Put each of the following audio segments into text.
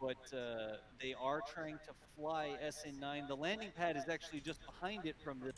but they are trying to fly SN9. The landing pad is actually just behind it from the.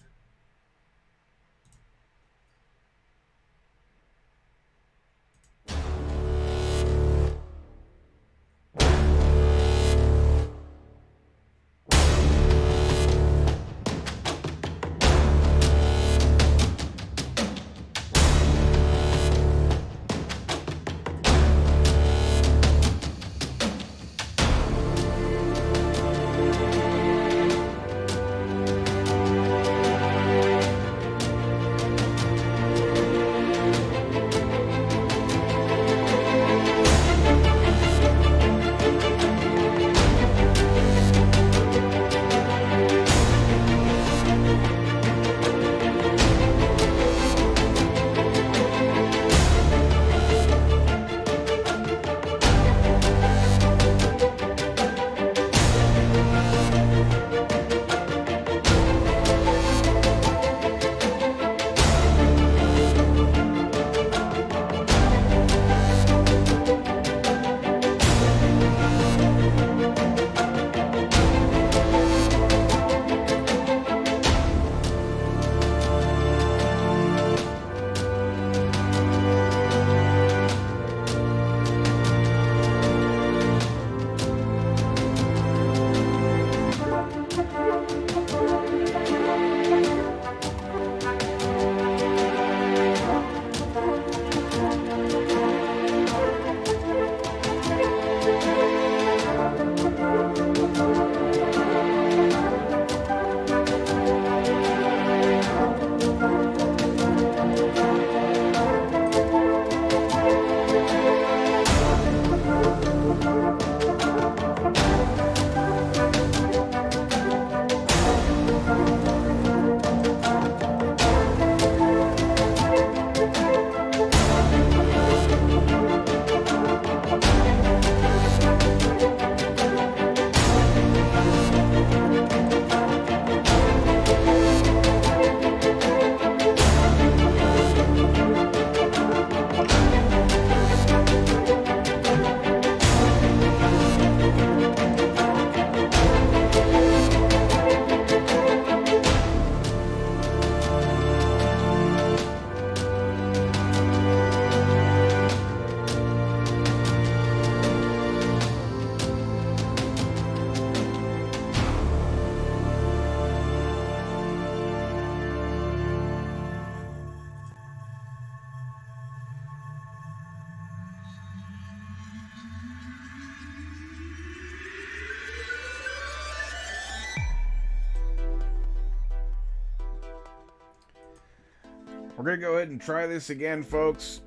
We're going to go ahead and try this again, folks.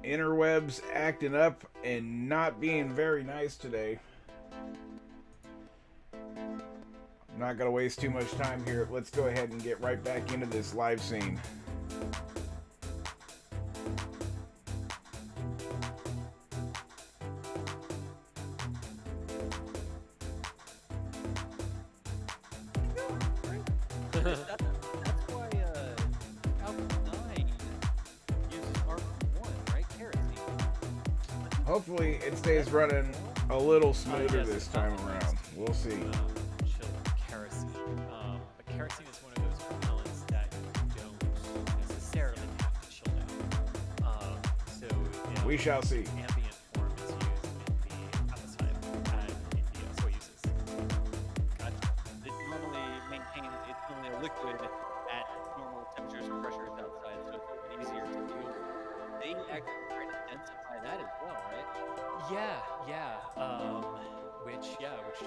Interwebs acting up and not being very nice today. I'm not going to waste too much time here. Let's go ahead and get right back into this live scene. That's why Falcon 9 uses R1, right? Kerosene. Hopefully it stays running a little smoother this time around. We'll see. Chill kerosene. But kerosene is one of those propellants that you don't necessarily have to chill down. So we shall see. Ambient form is used in the atmosphere and in the soy uses. It normally maintains, it's only a liquid at normal temperatures and pressures outside, so it's a little bit easier to deal with. They actually try to densify that as well, right? Yeah. Which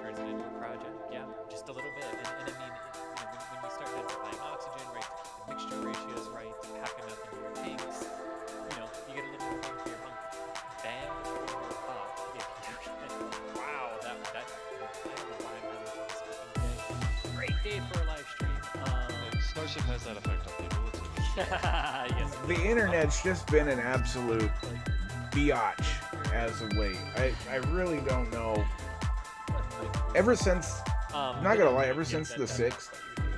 turns it into a cryogenic. Yeah, just a little bit. And I mean, when you start densifying oxygen, right, the mixture ratios, right, pack enough into your tanks, you get a little more bang for your buck. Bang for your buck. If you can, wow, that I don't know why I'm having this fucking day. Great day for a live stream. Starship has that effect on people. Yes. The internet's just been an absolute biatch as of late. I really don't know. Ever since, I'm not gonna lie, ever since the 6th,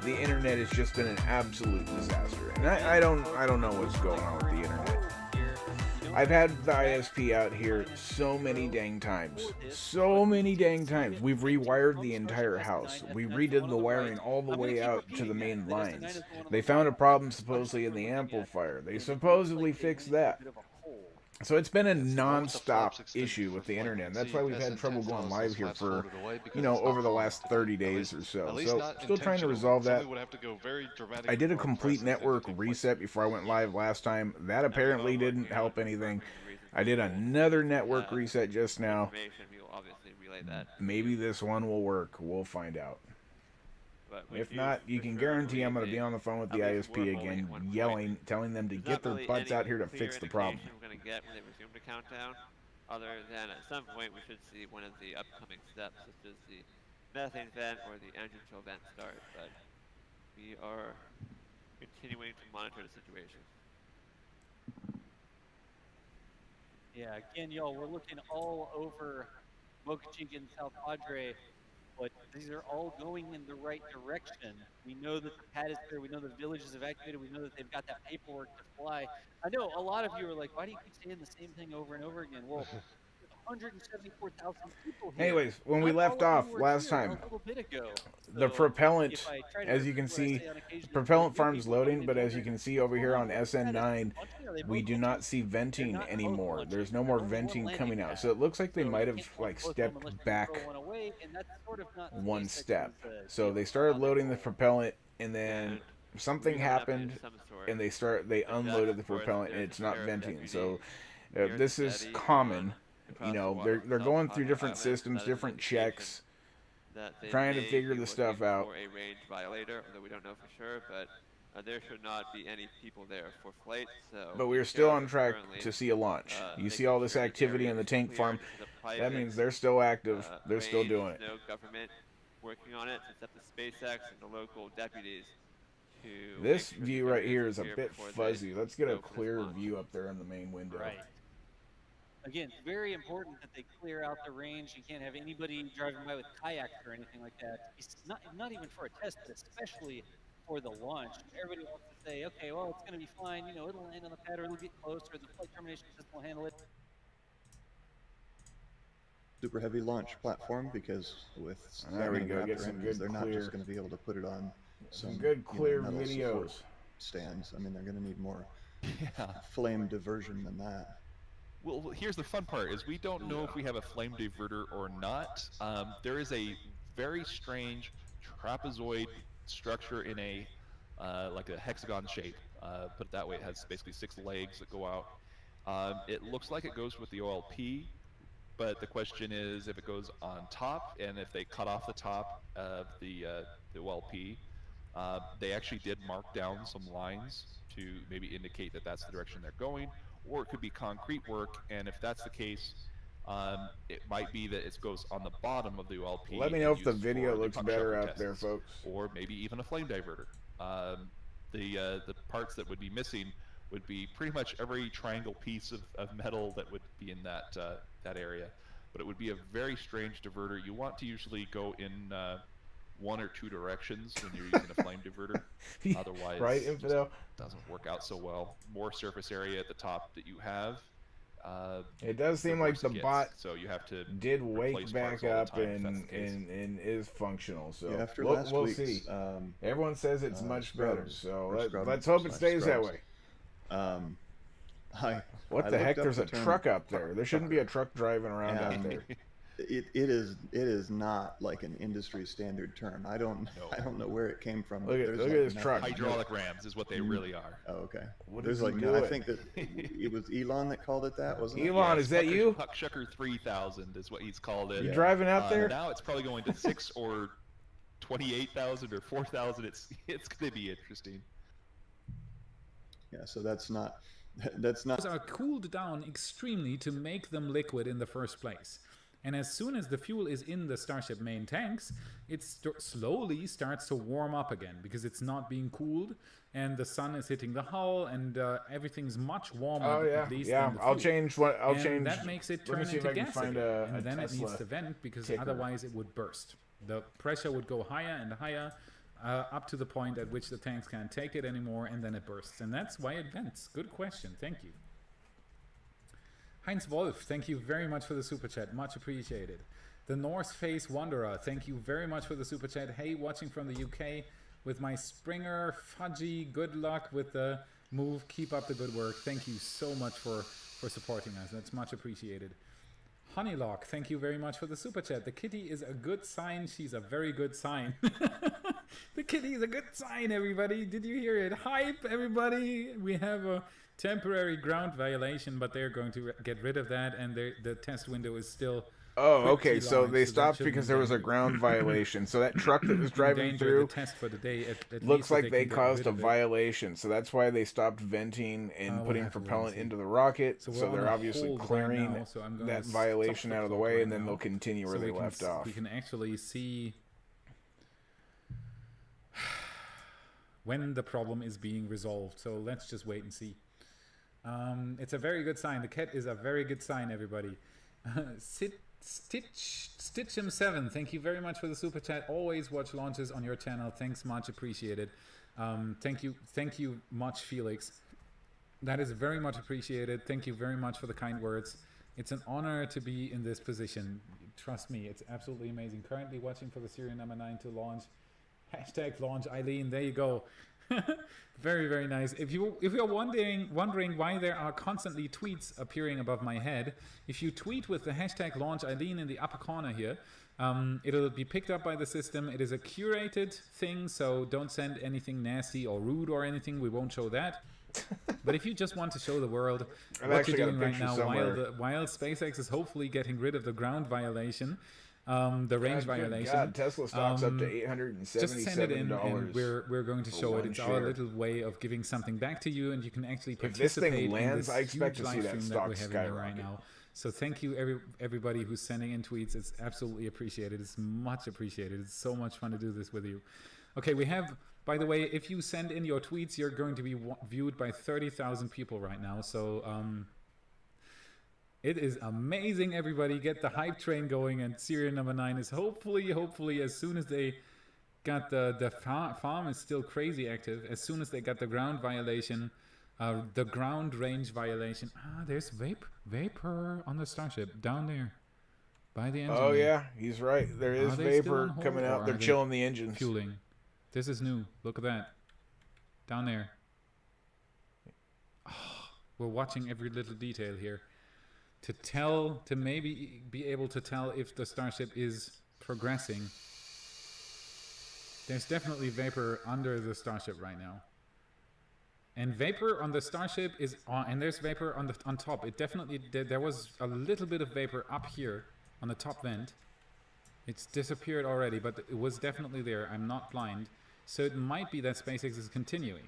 the internet has just been an absolute disaster. And I don't know what's going on with the internet. You I've had the ISP out here so many dang times. So many dang times. We've rewired the entire house. We redid the wiring all the way out to the main lines. They found a problem supposedly in the amplifier. They supposedly fixed that. So it's been a non-stop issue with the internet. And that's why we've had trouble going live here for, you know, over the last 30 days or so. So still trying to resolve that. I did a complete network reset before I went live last time. That apparently didn't help anything. I did another network reset just now. Maybe this one will work. We'll find out. If not, you can guarantee I'm going to be on the phone with the ISP again, yelling, telling them to get their butts out here to fix the problem. We're going to get when they resume the countdown, other than at some point we should see one of the upcoming steps, such as the methane vent or the engine chill vent start. But we are continuing to monitor the situation. Yeah, again, y'all, we're looking all over Boca Chica and South Padre. But these are all going in the right direction. We know that the pad is clear. We know the village is evacuated. We know that they've got that paperwork to fly. I know a lot of you are like, why do you keep saying the same thing over and over again? Well, 174,000 people here. Anyways, when we left off last time, a little bit ago. the propellant, as you can see, propellant farm's loading, but as you can see over here on SN9, we do not see venting anymore. There's no more venting coming out. So it looks like they might have like stepped back one step. So they started loading the propellant, and then something happened, and they unloaded the propellant, and it's not venting. So this is common. You know, they're going through different systems, different checks, trying to figure the stuff out. For a range violator, although we don't know for sure, but there should not be any people there for flight. So but we're still on track to see a launch. You see all this activity in the tank farm. That means they're still active. They're still doing it. No government working on it except the SpaceX and the local deputies. This view right here is a bit fuzzy. Let's get a clear view up there in the main window. Right. Again, it's very important that they clear out the range. You can't have anybody driving by with kayaks or anything like that. It's not even for a test, but especially for the launch. Everybody wants to say, okay, well, it's going to be fine. You know, it'll land on the pad or it'll get close, or the flight termination system will handle it. Super heavy launch platform, because with there we go. Get some good they're clear, not just going to be able to put it on some good clear videos stands. I mean, they're going to need more flame diversion than that. Well, here's the fun part, is we don't know if we have a flame diverter or not. There is a very strange trapezoid structure in a like a hexagon shape. Put it that way, it has basically 6 legs that go out. It looks like it goes with the OLP, but the question is if it goes on top, and if they cut off the top of the OLP. They actually did mark down some lines to maybe indicate that that's the direction they're going. Or it could be concrete work, and if that's the case, it might be that it goes on the bottom of the OLP. Let me know if the video looks better out there, folks. Or maybe even a flame diverter. The parts that would be missing would be pretty much every triangle piece of metal that would be in that that area. But it would be a very strange diverter. You want to usually go in 1 or 2 directions when you're using a flame diverter. Otherwise, right, it doesn't work out so well. More surface area at the top that you have. It does seem like the bot so you have to did wake back up and is functional. So yeah, after we'll see. Everyone says it's much better. So let's hope it stays that way. What the heck? There's a truck up there. There shouldn't be a truck driving around out there. It is not like an industry standard term. I don't know where it came from. Look at this truck. Hydraulic rams is what they really are. Oh, okay. There's like I think that it was Elon that called it that, wasn't it? Elon, is that you? Puckshucker 3000 is what he's called it. You driving out there? Now it's probably going to 6 or 28,000 or 4,000. It's going to be interesting. Yeah. So that's not. Those are cooled down extremely to make them liquid in the first place. And as soon as the fuel is in the Starship main tanks, it slowly starts to warm up again because it's not being cooled, and the sun is hitting the hull, and everything's much warmer. Oh yeah, at least yeah. than the I'll fuel. change. And that makes it turn into gas again. And then it needs to vent because otherwise it would burst. The pressure would go higher and higher, up to the point at which the tanks can't take it anymore, and then it bursts. And that's why it vents. Good question. Thank you. Heinz Wolf, thank you very much for the super chat. Much appreciated. The North Face Wanderer, thank you very much for the super chat. Hey, watching from the UK with my Springer Fudgy. Good luck with the move. Keep up the good work. Thank you so much for supporting us. That's much appreciated. Honeylock, thank you very much for the super chat. The kitty is a good sign. She's a very good sign. The kitty is a good sign, everybody. Did you hear it? Hype, everybody. We have a temporary ground violation, but they're going to get rid of that, and the test window is still... Oh, okay. So large, they so that stopped shouldn't because be there was a dangerous. ground violation. So that truck that was driving Endanger through the test for the day. At looks least if like they can get caused rid a of it. violation. So that's why they stopped venting and We'll putting have to wait and propellant see. into the rocket. So So, we're on they're a obviously hold right clearing now, so I'm gonna that stop violation the out of the clock way, right and then now. they'll continue where So they we can left off. We can actually see when the problem is being resolved. So let's just wait and see. It's a very good sign. The cat is a very good sign, everybody. Stitchum7, thank you very much for the super chat. Always watch launches on your channel. Thanks, much appreciated. Thank you much, Felix. That is very much appreciated. Thank you very much for the kind words. It's an honor to be in this position. Trust me, it's absolutely amazing. Currently watching for the Serial number 9 to launch. Hashtag launch Eileen. There you go. Very, very nice. If you're wondering why there are constantly tweets appearing above my head, if you tweet with the hashtag launch Eileen in the upper corner here, it'll be picked up by the system. It is a curated thing, so don't send anything nasty or rude or anything. We won't show that. But if you just want to show the world what you're doing right now, while SpaceX is hopefully getting rid of the ground violation, the range violation. God, Tesla stocks up to $877. Just send it in, and we're going to show it. It's our share. little way of giving something back to you, and you can actually If this participate thing lands, in I this expect huge to see live that stream stock we're having here right skyrocket. now. So thank you everybody who's sending in tweets. It's absolutely appreciated. It's much appreciated. It's so much fun to do this with you. Okay, we have. By the way, if you send in your tweets, you're going to be viewed by 30,000 people right now. So it is amazing, everybody. Get the hype train going, and Serial number 9 is hopefully, as soon as they got the farm is still crazy active. As soon as they got the ground violation, the ground range violation. There's vapor on the Starship down there by the engine. Oh bay. yeah, he's right. There is Are they still vapor on hold, coming or out. are They're they chilling the engines. Fueling. This is new. Look at that. Down there. Oh, we're watching every little detail here. To maybe be able to tell if the Starship is progressing. There's definitely vapor under the Starship right now. And vapor on the Starship is on, and there's vapor on top. It definitely, there was a little bit of vapor up here on the top vent. It's disappeared already, but it was definitely there. I'm not blind. So it might be that SpaceX is continuing.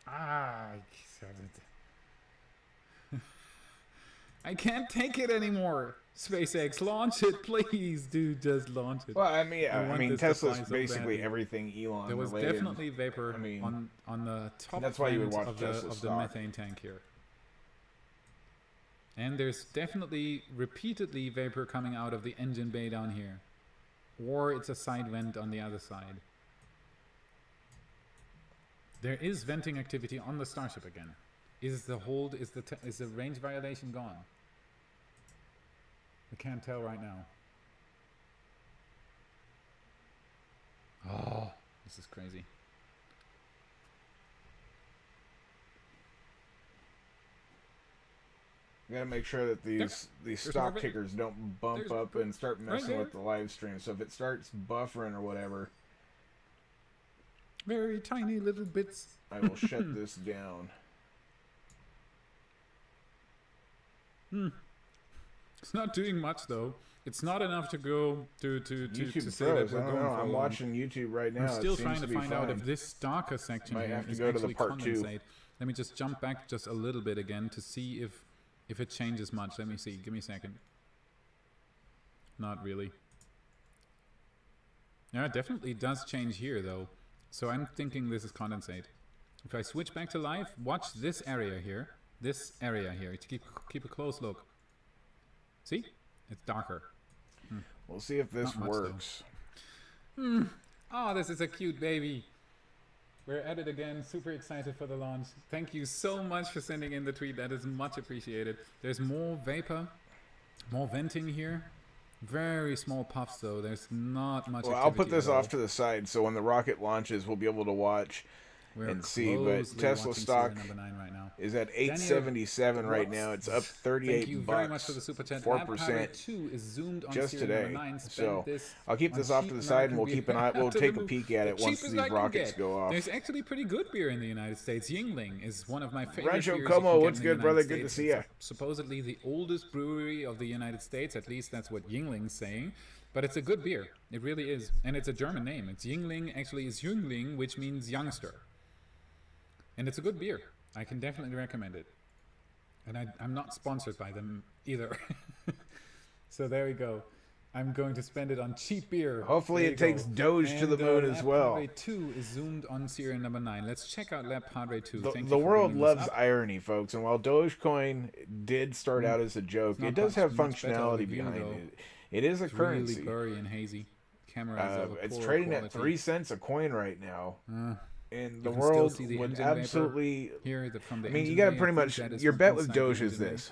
I can't take it anymore. SpaceX, launch it, please, dude. Just launch it. Well, I mean, I want this to Tesla's fly so basically badly. everything Elon There was related. definitely vapor I mean, on the top that's why you would vent watch of the Tesla stock. methane tank here. And there's definitely repeatedly vapor coming out of the engine bay down here. Or it's a side vent on the other side. There is venting activity on the Starship again. Is the range violation gone? I can't tell right now. Oh, this is crazy. You gotta make sure that these more stock vapor. tickers don't bump There's up and start right messing with there. the live stream. So if it starts buffering or whatever, Very tiny little bits. I will shut this down. It's not doing much though. It's not enough to go to YouTube say Pros, that I we're don't going know. for a I'm launch. watching YouTube right now. I'm still It seems trying to be find out fine. if this darker section Might here have to is go to the actually part 2. condensate. Let me just jump back just a little bit again to see if it changes much. Let me see. Give me a second. Not really. Yeah, it definitely does change here though. So I'm thinking this is condensate. If I switch back to live, watch this area here. This area here. Keep a close look. See? It's darker. We'll see if this Not much, though. works. Oh, this is a cute baby. We're at it again. Super excited for the launch. Thank you so much for sending in the tweet. That is much appreciated. There's more vapor, more venting here. Very small puffs though. There's not much. Well, I'll put activity this at all. off to the side, so when the rocket launches, we'll be able to watch We're and see. But closely Tesla watching stock serial number 9 right now. is at 877 right now. It's up 38 Thank you very much for the super chat. 4% 2 is zoomed on just serial today. number 9. Spend So this I'll keep on this off to cheap the side, and we'll American keep an beer. eye. We'll To take the a move. peek at it The once cheapest these I can rockets get. go off. There's actually pretty good beer in the United States. Yingling is one of my favorite Rancho beers you Como, can get what's in the good, United brother? Good to States. see It's ya. Supposedly the oldest brewery of the United States. At least that's what Yingling's saying. But it's a good beer. It really is. And it's a German name. It's Yingling. Actually, it's Jüngling, which means youngster. And it's a good beer. I can definitely recommend it. And I'm not sponsored by them either. So there we go. I'm going to spend it on cheap beer. Hopefully There it you takes go. Doge to the moon as Lab well. Padre 2 is zoomed on serial number 9. Let's check out Lab Padre 2. Thank you The for world bringing this loves up. irony, folks, and while Dogecoin did start out as a joke, not it does have much better functionality review, behind though. it. It is a It's currency. really blurry and hazy. Camera is of a It's poor trading at quality. 3 cents a coin right now, and the you can still world see the would engine vapor absolutely. Here, from the I mean, you engine got to bay, pretty I think much. that is Your from bet with inside the Doge is engine bay. this: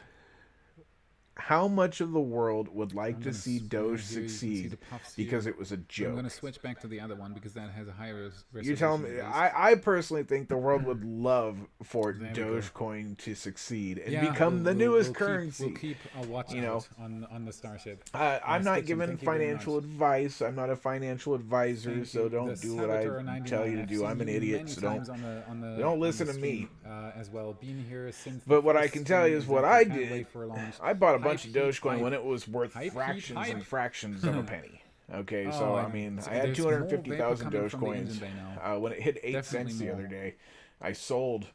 how much of the world would like I'm to gonna see here Doge you can see succeed the puffs because here. it was a I'm joke? going to switch back to the other one because that has a higher resolution. You tell me. at least. I personally think the world would love for There we go. Dogecoin to succeed and Yeah, become the newest we'll currency. We'll keep a watch You know. out on the Starship. I'm not Stitching, giving thank you very financial much. advice. I'm not a financial advisor, Thank so you. don't The do what I Saboteur 99, tell you to I've do. seen I'm an you idiot, many so don't. times on the don't listen on to the me. stream, as well. Been here since. But the what I first can tell you stream, is what exactly. I Can't did. wait for a launch. I bought a bunch Hype, of Dogecoin hype. when it was worth Hype, fractions hype. and fractions of a penny. Okay, Oh, so I and mean, so I had there's more 250,000 vapor coming from the Dogecoins. engine bay now. When it hit 8 Definitely cents the more. other day, I sold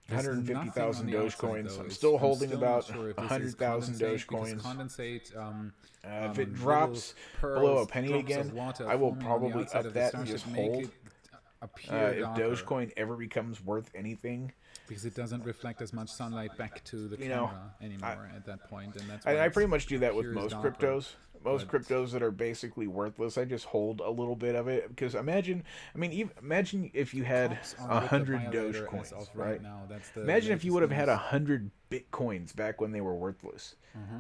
There's 150,000 nothing on the outside, Dogecoins. though. I'm still holding not about sure if this is 100,000 condensate, because Dogecoins. Condensate, If it little drops pearls, below a penny drops of again, water I will forming on the probably outside up of the that and Starship just make hold. it appear If darker, Dogecoin ever becomes worth anything, because it doesn't reflect as much sunlight back to the You know, camera anymore at that point, and that's why I it's pretty much do that with appears most darker. cryptos. Most but- cryptos that are basically worthless, I just hold a little bit of it because imagine if you had Tops are with the 100 violator Dogecoins, as of right? now. That's the Imagine if you latest would have had news. 100 Bitcoins back when they were worthless.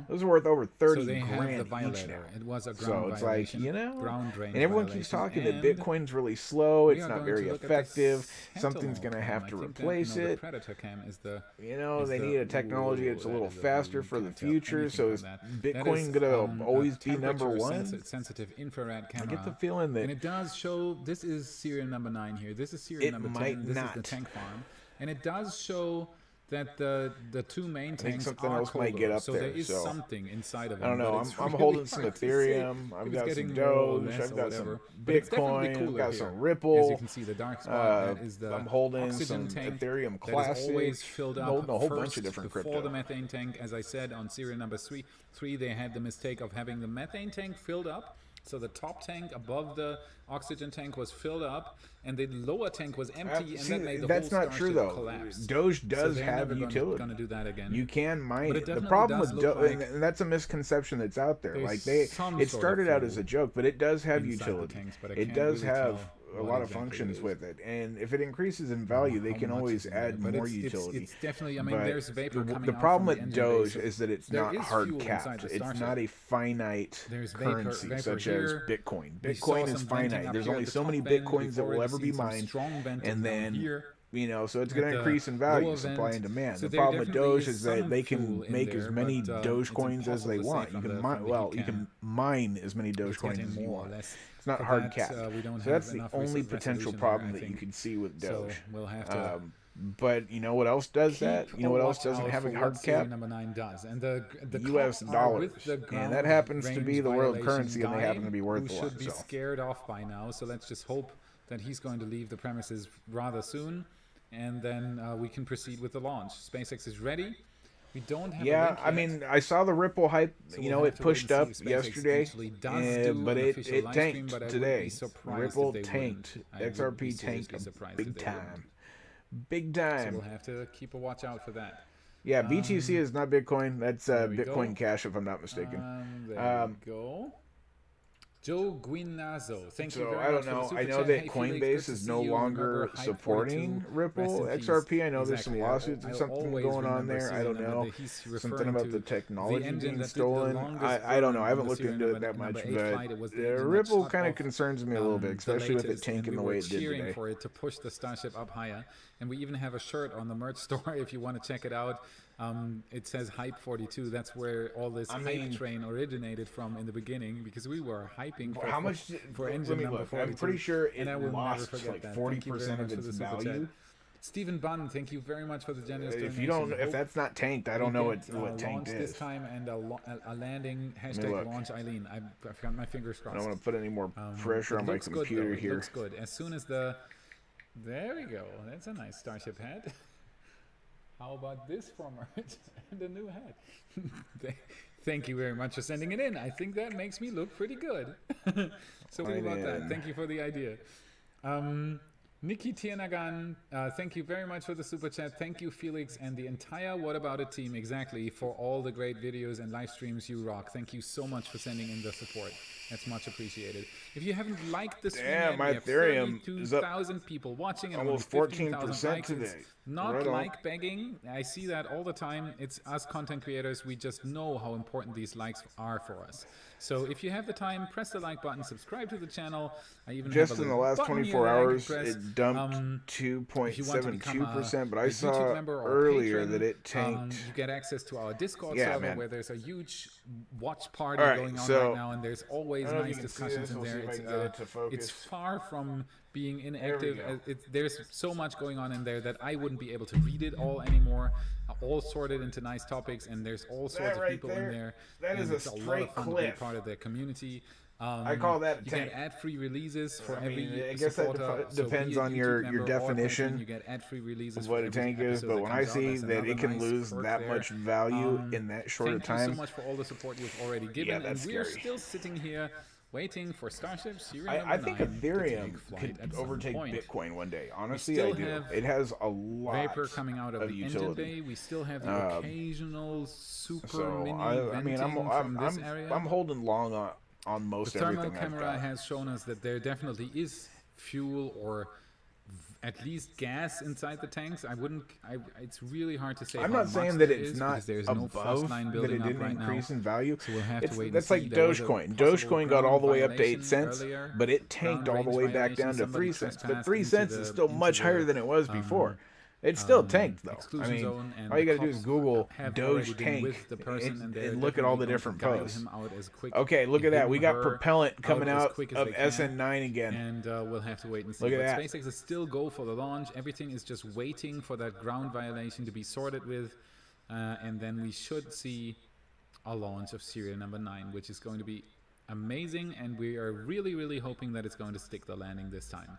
Those are worth over 30 So they have grand the each violator. now. It was a ground So it's like, violation, you know, ground drain and everyone keeps violation, talking that and Bitcoin's really slow, we it's are not going very to look at effective, the something's Sentinel going to cam. have I to think that, replace no, the it. Predator cam is the You know, is they the- need a technology that's a ooh, little that is faster you for the can't tell future. anything So from is that. That Bitcoin is, going to always a be number temperature one? sensitive infrared I camera. get the feeling And that it does show, this is serial number 9 here. This is serial It number 10. might This is not. the tank farm. And it does show that the two main think tanks something are else might colder. get up so there, there is so- something inside of it. I don't know. but I'm it's really holding some hard to say Ethereum. if I've it's got getting some more or Doge. less I've or got whatever. some But it's definitely Bitcoin. I've cooler got here. some As you Ripple. can see, the dark spot, that is the I'm holding oxygen some tank Ethereum that is Classic. always filled I'm up holding a whole first bunch of different before crypto. the methane tank. As I said, on serial number 3, they had the mistake of having the methane tank filled up. So the top tank above the oxygen tank was filled up, and the lower tank was empty, and See, that made the that's whole not true Starship though. collapse. Doge does so have utility. Going to do that again. You can mine But it. it The definitely problem does with look Doge, like and that's a misconception that's out there. there's Like some it sort of started out fuel as a joke, but it does have inside the utility. tanks, but I It can't does really have tell a what lot of exactly it functions is. with it, and if it increases in value, they How can much always is in there, add but more it's utility. It's definitely. I mean, But there's vapor coming the out problem from with the engine bay, Doge so is that it's there not is hard fuel inside capped. the It's Starship. not a finite There's vapor currency such here. as Bitcoin. We saw Bitcoin some is venting finite. up There's here only at the so many top end. Bitcoins We've that will already ever be seen some mined, strong venting and down then here. so it's at going to the increase in value, lower supply vent. and demand. So The there problem with definitely Doge is is that some they fuel can in make there, as many but, it's Dogecoins as they impossible to want. say You from can the- mine, from the well, heat you cam. can mine as many It's Dogecoins getting as you more or want. less. It's not For hard that, capped. we don't So have that's the enough only resolution potential here, problem I that you think. could see with So Doge. we'll have to. But you know what else does that? You know what else doesn't have a hard cap? Number 9 does, and the US cops are dollars. with the And ground that happens to range be the world violation currency, and they guy happen to be worth who a lot, should be so. scared off by now. So let's just hope that he's going to leave the premises rather soon, and then we can proceed with the launch. SpaceX is ready. We don't have a Yeah, link I yet. mean, I saw the Ripple hype. So You we'll know, have it to wait pushed and up see if SpaceX yesterday, actually does do but an it official live stream, tanked but I would today. be surprised Ripple if they tanked. wouldn't. I would XRP be seriously tanked surprised big if they wouldn't. time. Big So time. we'll have to keep a watch out for that. Yeah, BTC is not Bitcoin. That's there we Bitcoin go. Cash, if I'm not mistaken. There we go. Joe Guinazo, thank you So very I much don't for the know. I super know chat. that Hey, Felix, good Coinbase to is see no you. longer Remember, Hype supporting 42, Ripple rest in peace. XRP. I know there's some Exactly. lawsuits or I'll something always going on remember there. I serial don't number. know. He's Something referring about to the the technology engine being that did the stolen. longest I don't know. I burn on haven't the looked serial into it that number much, 8 but flight. It was the engine that Ripple shot kind of off, concerns me a little bit, the especially with it latest, and tanking we the were way it did cheering today. for it to push the Starship up higher. And we even have a shirt on the merch store if you want to check it out. It says Hype 42. That's where all this hype train originated from in the beginning, because we were hyping for, How much? for Let engine me number look. 42. I'm pretty sure and I it will never lost forget like that. Thank you very 40% much of for its the super value. chat. Stephen Bunn, thank you very much for the generous donation. If you don't, if Hope that's not tanked, I we don't know get, what tanked launch this is. time and a landing. look. Hashtag launch Eileen. I've got my fingers I crossed. don't want to put any more pressure It on my looks good, computer though. It here. looks good. As soon as the... There we go. That's a nice Starship hat. How about this for merch and a new hat? Thank you very much for sending it in. I think that makes me look pretty good. So what about that? Thank you for the idea. Nikki Tiernagan, thank you very much for the super chat. Thank you, Felix, and the entire What About It team, exactly, for all the great videos and live streams you rock. Thank you so much for sending in the support. That's much appreciated. If you haven't liked the stream yet, my we have Ethereum is up 32,000 people watching and almost only 14% 15,000 likes. It's today. not Right on. like begging. I see that all the time. It's us content creators. We just know how important these likes are for us. So if you have the time, press the like button, subscribe to the channel. I even Just have a in the little last button 24 here that I can hours, press. it dumped If you want to become 2.72%, but a I YouTube saw member or a earlier patron, that it tanked. you get access to our Discord Yeah, server man. where there's a huge watch party All right, going on so- right now, and there's always I don't know if nice you can see discussions this. in We'll see there. if I can get it to focus. It's far from being inactive. go. There's so much going on in there that I wouldn't be able to read it all anymore. All sorted into nice topics, and there's all sorts of right people there, in there. that is and a it's a lot straight of fun to be cliff. part of their community. I call that a you tank. get ad-free releases for I mean, every I guess that supporter. depends be a on YouTube your member or definition patron, you get ad-free releases of what for a every tank is, episode but that when I comes out. see That's that another it can nice lose perk that there. much value in that short Thank of time, you so much for all the support you've already given, that's and we're scary. still sitting here waiting for Starship serial I number think 9 to Ethereum take flight could at some overtake point. Bitcoin one day. Honestly, still I do. have It has a lot Vapor coming out of the engine utility. bay. We still have the occasional super So mini I mean, venting from this area. I'm holding long on most The thermal everything I've camera got. has shown us that there definitely is fuel or at least gas inside the tanks. It's really hard to say. I'm how not much saying that there it's is not because there's no frost above line that building it up didn't right increase now. in value. So we'll have to wait and That's like see. There was a Dogecoin. possible Dogecoin got all the way up to ground 8 cents, violation but it earlier. tanked all Ground the way range back violation. down to Somebody 3 cents. But trespassed 3 into cents the- is still much into higher the, than it was before. It's still tanked though. I exclusion mean, zone, and all you the gotta do is cops Google have Doge already been tank with the person, and they're and look at all the definitely different going to posts. guide him out as quick- Okay, look at that. him, We got her propellant coming as out quick as of they can. SN9 again. And we'll have to wait and see. Look at But that. SpaceX is still go for the launch. Everything is just waiting for that ground violation to be sorted with, and then we should see a launch of serial number 9, which is going to be amazing. And we are really, really hoping that it's going to stick the landing this time.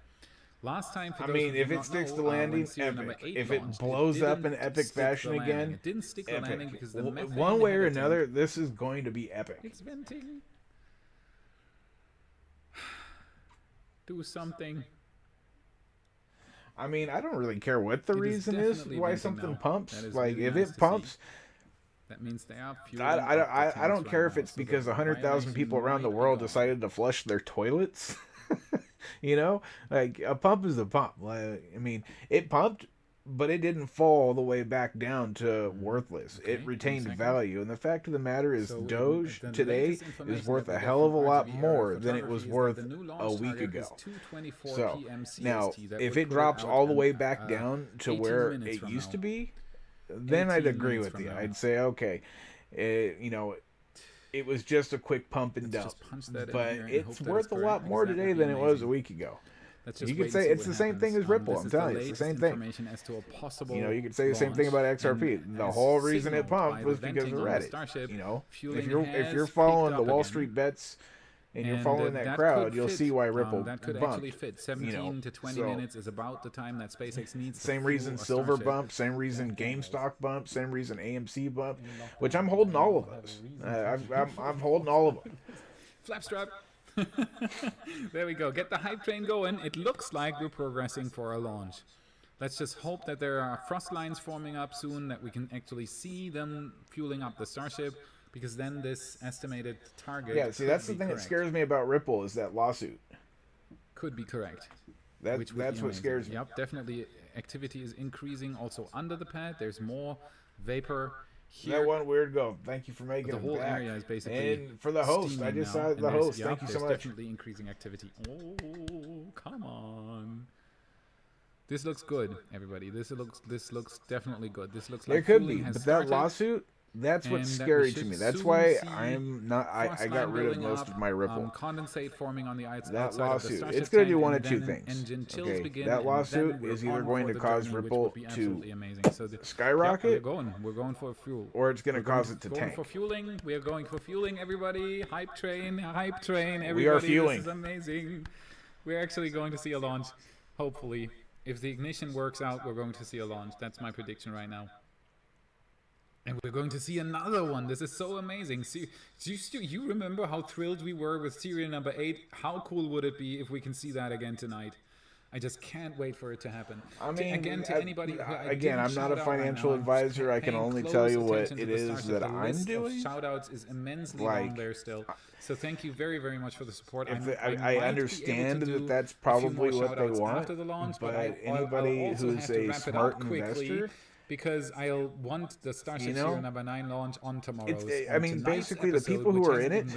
Last time, for I those mean, who if do it not sticks know, the when landing, serial number epic. 8 If it launched, blows up in didn't epic stick the fashion landing. again, It didn't stick the landing epic. because the methane One way had or a tank. another, this is going to be epic. It's venting. Do something. I mean, I don't really care what the It is reason is definitely why venting something now. pumps. That is Like, really if nice it to pumps, see. That means they are fueling I up the don't tanks care right if now, it's so because the 100,000 people violation around the might be world gone. decided to flush their toilets. You know, like a pump is a pump. Like, I mean, it pumped, but it didn't fall all the way back down to worthless. Okay, It retained second. value, and the fact of the matter is, So Doge the today latest is information worth that we a get hell of a from lot RGB more than it photography was is that worth the new launch a week target is ago. 2:24 So PM now, CST. That if would it put drops out all the way an, back down to 18 where minutes it from used now. to be, then I'd 18 agree minutes with from you. now. I'd say, okay, you know, it was just a quick pump and Let's dump, just punch that in but here and it's hope that worth it's a correct, lot because more that would today be than it was a amazing. week ago. Let's just You wait could say and see it's what the same thing happens. as Ripple. This I'm is telling you, latest it's the same thing. information as to a possible You know, you could say the same thing about launch, XRP. and The as whole reason it signaled by pumped the was because venting of on the Reddit. Starship, You know, fueling if you're has following picked the up Wall again. Street bets and you're And, following that could crowd, you'll fit. see why Ripple that could bumped. actually fit. 17 to 20 so- minutes is about the time that SpaceX needs. to Same fuel reason a Silver Starship. bumped, same reason GameStop bumped, same reason AMC bumped, which I'm holding all of those. I'm holding all of them. Flapstrap. There we go. Get the hype train going. It looks like we're progressing for a launch. Let's just hope that there are frost lines forming up soon, that we can actually see them fueling up the Starship. because then this estimated target. Yeah, see, that's the thing that scares me about Ripple is that lawsuit. Could be correct. That's Which would be what amazing. scares me. Yep, definitely. Activity is increasing also under the pad. There's more vapor here. That one weird go. Thank you for making The it whole back. area is basically And for the host, I steaming just now, saw and the there's- host. yep, Thank you so there's much. definitely increasing activity. Oh, come on. This looks good, everybody. This looks definitely good. This looks like It could fueling be, has but that started. lawsuit, that's what's and that we scary to should me. That's soon why see I'm not. I frost got line rid of building most up, of my Ripple. Condensate forming on the outside That of the lawsuit, Starship it's going to do tank, one and of two then things. engine chills Okay, begin, that and lawsuit then is we're either on going for to the cause journey, which Ripple would be absolutely to amazing. So the, skyrocket, we're going for fuel. or it's going We're to cause it to going tank. for fueling. We are going for fueling, everybody. Hype train, everybody. We are fueling. This is amazing. We're actually going to see a launch, hopefully. If the ignition works out, we're going to see a launch. That's my prediction right now. And we're going to see another one. This is so amazing. See, you remember how thrilled we were with serial number 8? How cool would it be if we can see that again tonight? I just can't wait for it to happen. I mean, again, to anybody who I again, didn't I'm not shout a out right financial now, I'm advisor. I can paying only close tell you what attention to it the is Starship. that The I'm list of doing. shout-outs is immensely Like, long there still. So thank you very, very much for the support. If I I might be understand able to that do that's a few probably more what they shout-outs want, after the launch, but I'll anybody also who's have to a wrap it smart up quickly, investor, because I'll want the Starship you know, serial number 9 launch on tomorrow's. I mean, basically, the people who are in it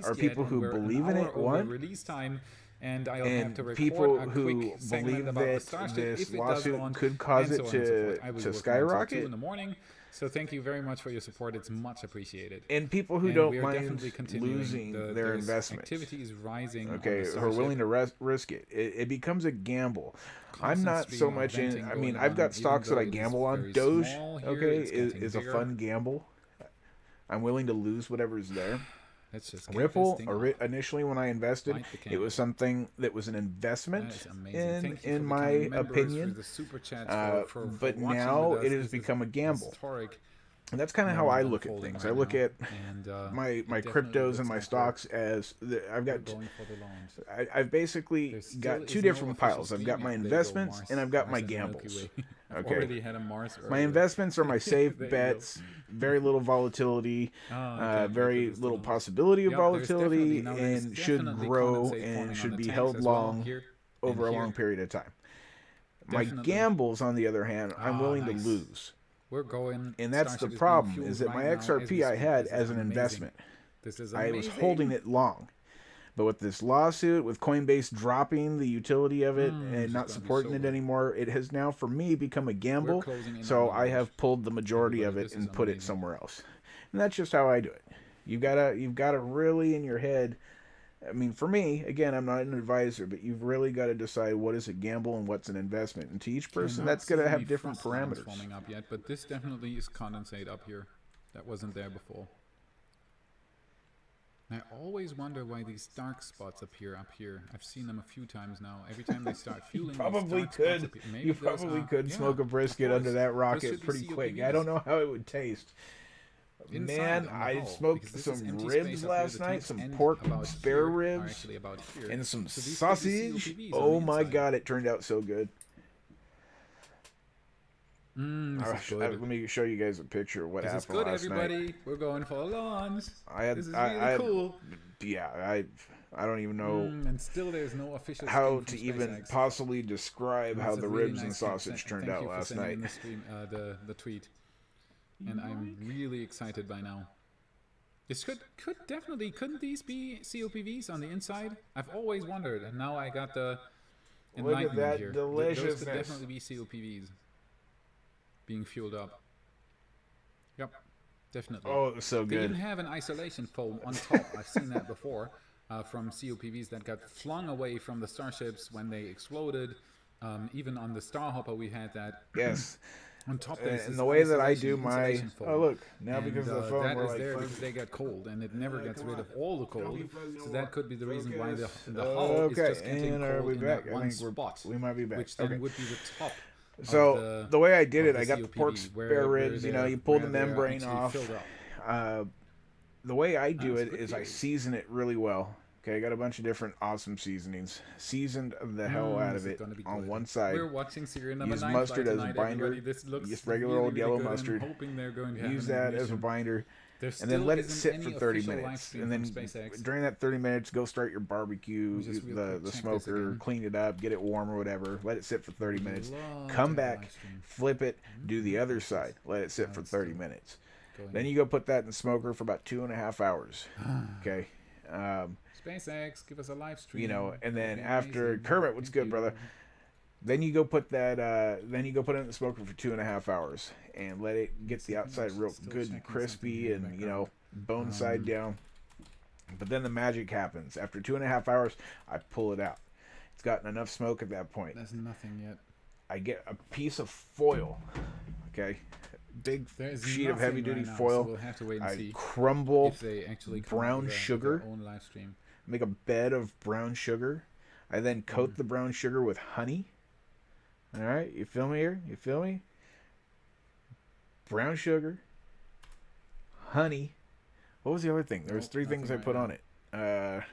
are people who believe in it, one, release time, and I'll and have to record people a who quick segment believe about the that Starship this if it does lawsuit launch, could cause and it so on and so forth. I to will be working until 2 skyrocket. in the morning. So thank you very much for your support. It's much appreciated. And people who And don't we are mind definitely continuing. losing their there's investments. Activity is rising. on Okay, the who are willing Starship. to risk it. It becomes a gamble. I'm Constant not stream so of much in. venting I mean, going I've on, got even stocks that though I it is gamble on. very Doge, small here, okay, it's getting is a bigger. fun gamble. I'm willing to lose whatever's there. Let's just get Ripple, this thing up. initially when I invested, Light the it candle. was something that was an That investment is amazing. Thank you for in my becoming members, opinion. for the super chats, for But watching now with us. it has This is become a gamble. Historic. And that's kind of how I moment look at unfolding things. I right look now. at And, my it definitely cryptos looks and my like stocks as I've we're got. going for the launch. I've basically There still got is two no different official piles. I've stream got my yet. There you go, investments Mars. and I've got Mars my and the Milky gambles. Way. I've Okay. already had a Mars My earlier. investments are my safe There you go. bets, very little volatility, Oh, I can't wait very for this to little launch. possibility of Yep, there's volatility, definitely- now there's and should definitely grow condensate forming and on should the be tanks held as well, long here over a and long here. period of time. My Definitely. gambles, on the other hand, I'm Ah, willing nice. to lose. We're going. And that's Starship the is being problem, fueled is that right my now as we XRP I speak. had This is as an amazing. investment. This is I amazing. was holding it long. But with this lawsuit, with Coinbase dropping the utility of it this and is not gonna be supporting so it good. anymore, it has now, for me, become a gamble. closing in So on I the have pulled the majority of Everybody, it this and is put it amazing. somewhere else. And that's just how I do it. You've gotta really in your head. I mean, for me, again, I'm not an advisor, but you've really got to decide what is a gamble and what's an investment. And to each person, Cannot that's going see to any have different frost lines parameters. forming up yet, but this definitely is condensate up here. That wasn't there before. I always wonder why these dark spots appear up here. I've seen them a few times now. Every time they start fueling, these Probably dark spots could. appear. Maybe You those probably are- could yeah, smoke a of brisket under course. that Those rocket should be pretty quick. I COPVs. don't know how it would taste. Inside Man, on the I hull, smoked because this some is empty ribs space up here. last The night, tanks some end pork about spare here, are ribs, actually about here. and some So these could be sausage. COPVs on Oh the my inside. god, it turned out so good. This is good. Let me show you guys a picture of what This is happened good, last everybody. night. We're going for a launch. This is I really had, cool. Yeah, I don't even know And still, there's no official how stream to from even SpaceX. possibly describe how It's a the really ribs and nice tweet. sausage turned Thank out you for last sending in night. the stream, the tweet, and I'm really excited by now. This could definitely, couldn't these be COPVs on the inside? I've always wondered, and now I got the Look at enlightenment that here. Those could deliciousness. definitely be COPVs being fueled up. Yep, definitely. Oh, it was so They even good. have an isolation foam on top. I've seen that before from COPVs that got flung away from the starships when they exploded. Even on the Starhopper, we had that. Yes. On top, there's And this the way that I do isolation- my insulation foam. oh look now And, because of the phone that we're is like there fuzzy. because they get cold, and it never gets come rid on. of all the cold. be fuzzy So on that could be the reason why the Focus. hull is Okay, just getting and are cold we in back? that I one think spot, we might be back. which then Okay. would be the top. So of the way I did of it, I got the COPV, pork where- spare where ribs. You they're- know, you pull the where they're membrane actually off. filled up. The way I do That's it good is I theory. season it really well. Okay, I got a bunch of different awesome seasonings. Seasoned the hell out This of is it gonna be on good. one side. We're watching serial number Use 9 fly mustard as a tonight, binder. everybody. This looks Just regular really, old really yellow good. mustard. I'm hoping they're going to have Use an that as a ignition. binder. There and then still let it isn't sit any for 30 official live minutes. stream And then from SpaceX. during that 30 minutes, go start your barbecue, Let me just real quick the check this smoker, again. clean it up, get it warm or whatever. Let it sit for 30 Would minutes. love to Come have a back, live stream. flip it, do the other This is- side. Let it sit for it's 30 still minutes. going Then on. you go put that in the smoker for about 2.5 hours. Okay. SpaceX, give us a live stream. You know, and That'd then be after amazing. Kermit, what's Thank good, you. brother? Then you go put that. Then you go put it in the smoker for 2.5 hours and let it get the outside real Still good and checking crispy something in the and, you know, bone Um, side down. But then the magic happens. After 2.5 hours, I pull it out. It's gotten enough smoke at that point. There's nothing yet. I get a piece of foil. Okay, big There's sheet of nothing heavy duty right now, foil. So we'll have to wait and I see crumble if they actually come brown up with sugar. their own live stream. Make a bed of brown sugar. I then coat the brown sugar with honey. All right, you feel me here? You feel me? Brown sugar, honey. What was the other thing? There was Nope, 3 things I nothing put right on it.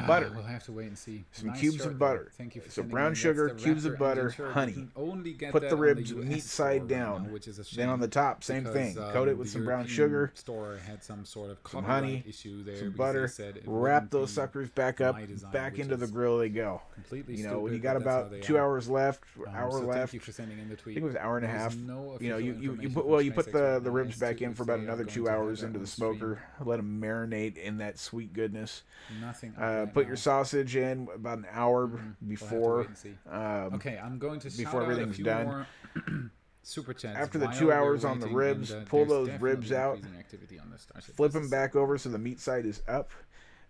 Butter. We'll have to wait and see. Some Nice cubes shirt, of though. butter. Thank you for So sending brown in. That's sugar, the cubes of Raptor butter, engine shirt. You honey. can only get Put that the on ribs US meat store side right down. now, which is a shame. Then on the top, same Because, thing. Coat it with the some brown European sugar, Store had some sort of some copyright honey, issue there some because butter. they said it Wrap wouldn't those be suckers back up, my design, back which into the is grill they go. completely You know, when you stupid, got but that's how about they 2 are. hours left, hour So left. thank you for sending in the I tweet. think it was an hour and a There is half. no You know, official you information put from you put SpaceX the right now ribs as back to in if for about they are another going 2 to have hours their into own the stream. smoker. Let them marinate in that sweet goodness. Nothing up right Put now. your sausage in about an hour We'll have to before. wait and see. Okay, I'm going to before shout out a everything's few done. more super chats. After the while 2 we're hours on the waiting, ribs, and, pull there's those ribs definitely out, increasing activity on the Starship. flip This them is back over so the meat side is up.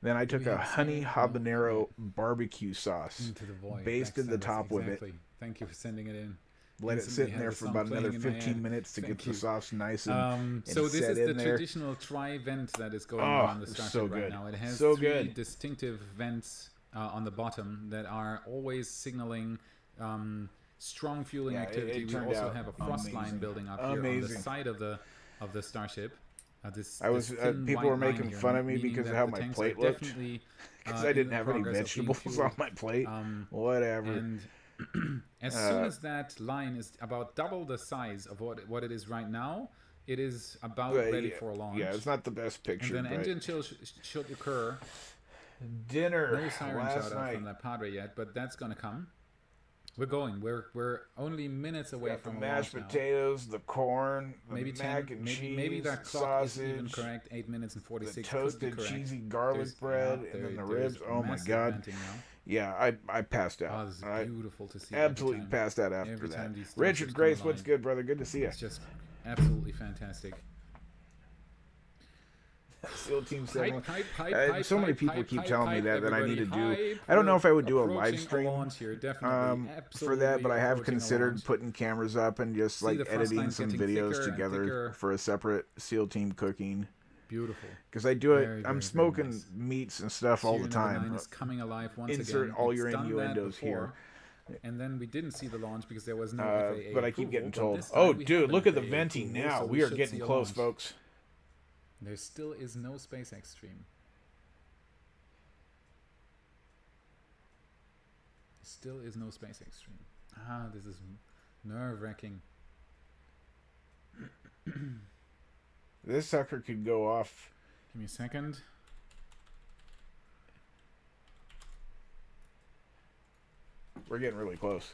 Then I took we a have honey seen- habanero no, barbecue sauce, into the void. basted the Backstabbers, top with it. exactly. Thank you for sending it in. Let it Instantly sit in had there the for song about playing another in my 15 head. minutes to Thank get you. the sauce nice and So this set is the in there. traditional tri-vent that is going Oh, on the Starship so right good. now. It has So 3 good. distinctive vents on the bottom that are always signaling strong fueling Yeah, activity. it We turned also out have a frost line amazing. building up here on the Amazing. side of the Starship. This thin People white were making line here, fun of me meaning because of that how the my tanks are plate looked. definitely, Because in I didn't the have any progress of being vegetables fueled. on my plate. Whatever. And as soon as that line is about double the size of what it is right now, it is about But ready yeah, for a launch. Yeah, it's not the best and picture. then but engine chill should occur. dinner No siren last shout out night. from that Padre yet, but that's gonna come. We're going. We're only minutes away Got the from a mashed launch now. potatoes, the corn, the Maybe mac 10. and Maybe cheese, that clock isn't even sausage, correct. 8 minutes and the 46 could be toasted correct. cheesy garlic There's- bread, yeah, and then the there's ribs. Oh my massive god! venting now. Yeah, I passed out. Oh, this is I beautiful to see. every absolutely time. passed out after Every that. time these Richard stations come Grace, what's alive. good, brother? Good to see you. It's just absolutely fantastic. SEAL Team 7. Pipe, So many people keep telling me that I need to do. I don't know if I would do a live stream for that, but I have considered putting cameras up and just See like the frost editing lines some getting videos thicker and together thicker. for a separate SEAL Team cooking. Beautiful. Because I do it, Very, I'm very, very smoking nice. meats and stuff all the Tier number time. 9 is coming alive once Insert again. all It's your done that innuendos here. before, And then we didn't see the launch because there was no FAA But I keep getting approval, but told, this time oh, we have dude, an look at the FAA venting approval, now. so We are should getting see a close, launch. folks. There still is no SpaceX stream. Still is no SpaceX stream. Ah, this is nerve-wracking. This sucker could go off. Give me a second. We're getting really close.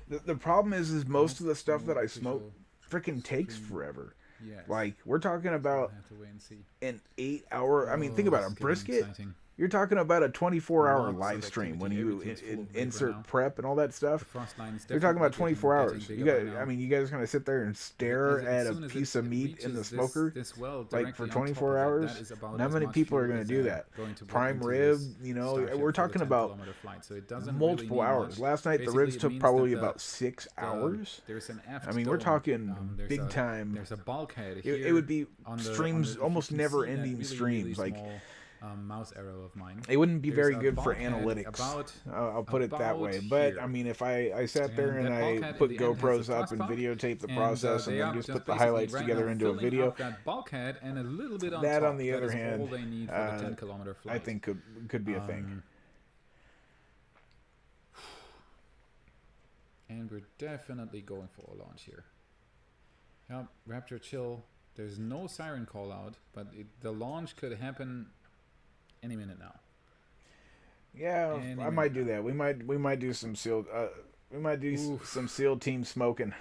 The problem is most of the stuff that I smoke freaking takes forever. Yes. Like, we're talking I about have to wait and see. an 8-hour. I mean, think about this a is getting brisket. exciting. You're talking about a 24-hour Lots of live stream when activity, you everything's full of vapor insert now. prep and all that The stuff. frost line is You're talking about definitely 24 getting hours. You bigger guys, right I now. mean, you guys gonna sit there and stare As at a soon as piece it of meat in the reaches smoker this well like for directly on top 24 of it, hours? that is about Not as many much people are fuel gonna as do they're that. going to put Prime into rib, this you know, Starship we're for the talking about 10-kilometer flight, so it doesn't multiple really need hours. much. Last night the Basically, ribs it took means probably that about 6 hours. There's an aft I mean, we're dome. talking There's big a- time. There's a bulkhead It here would be on the, streams, if you almost can see that never-ending really, streams. really Like, small, mouse arrow of mine. it wouldn't be There's very a good for bulkhead analytics. about- I'll put it that way. about But here. I mean, if I sat there And and that I bulkhead put at the end has a GoPros up thrust and pump, videotape the and, process and they then are just put the basically highlights right together now into a filling video, up that bulkhead and a little bit on that top. on the That other is hand, all they need for the 10-kilometer flight. I think could be a thing. And we're definitely going for a launch here. Yep, Raptor chill. There's no siren call out, but the launch could happen any minute now. Yeah, I might do that. We might do some SEAL. We might do some SEAL team smoking.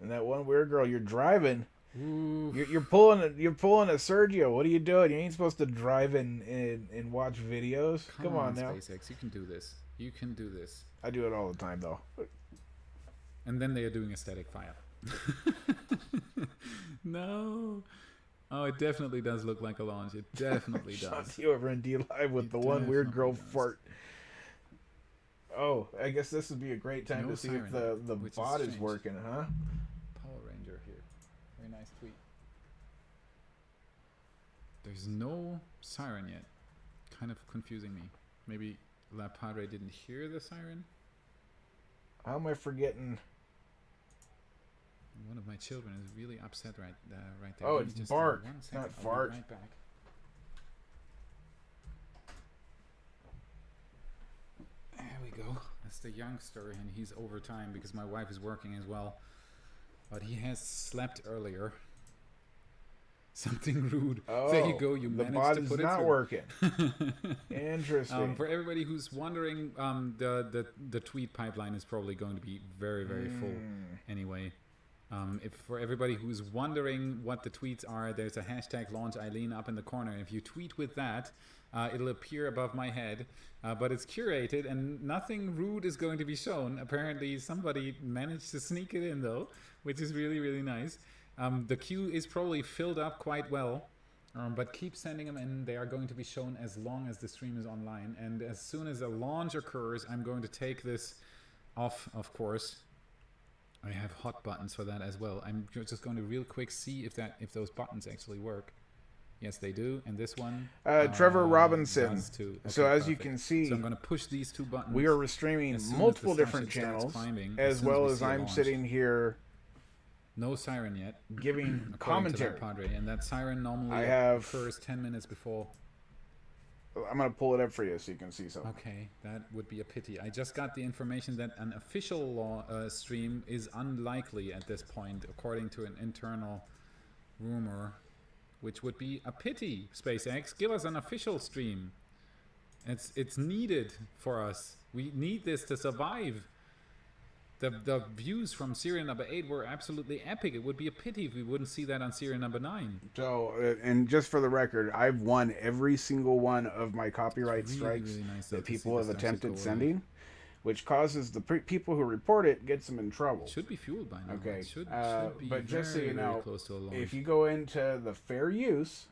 And that one weird girl, you're driving. You're pulling a Sergio. What are you doing? You ain't supposed to drive and watch videos. Come on now, SpaceX. You can do this. You can do this. I do it all the time though. And then they are doing a static fire. No. Oh, it definitely does look like a launch. It definitely does. You over in D Live with the one weird girl fart. Oh, I guess this would be a great time to see if the bot is working, huh? Power Ranger here. Very nice tweet. There's no siren yet. Kind of confusing me. Maybe La Padre didn't hear the siren? How am I forgetting? One of my children is really upset right there. Oh, it's bark, not fart. Right back. There we go. That's the youngster, and he's overtime because my wife is working as well. But he has slept earlier. Something rude. Oh, there you go. You managed to put it through. The bot is not working. Interesting. For everybody who's wondering, the tweet pipeline is probably going to be very, very full anyway. If for everybody who's wondering what the tweets are, there's a hashtag launch Eileen up in the corner. If you tweet with that, it'll appear above my head, but it's curated and nothing rude is going to be shown. Apparently somebody managed to sneak it in though, which is really, really nice. The queue is probably filled up quite well, but keep sending them in. They are going to be shown as long as the stream is online. And as soon as a launch occurs, I'm going to take this off, of course. I have hot buttons for that as well. I'm just going to real quick see if those buttons actually work. Yes, they do. And this one, Trevor Robinson. does too. Okay, so as perfect. you can see, so I'm going to push these two buttons. We are streaming multiple different channels, as well as I'm sitting here. No siren yet. Giving commentary. Padre, and that siren normally occurs 10 minutes before. I'm going to pull it up for you so you can see something. Okay, that would be a pity. I just got the information that an official stream is unlikely at this point, according to an internal rumor, which would be a pity. SpaceX, give us an official stream. It's needed for us. We need this to survive. The views from serial number 8 were absolutely epic. It would be a pity if we wouldn't see that on serial number 9. So, and just for the record, I've won every single one of my copyright strikes really nice that people have attempted sending, which causes the people who report it gets them in trouble. Should be fueled by now. Okay, should be but just so you know, close to a launch. If you go into the fair use,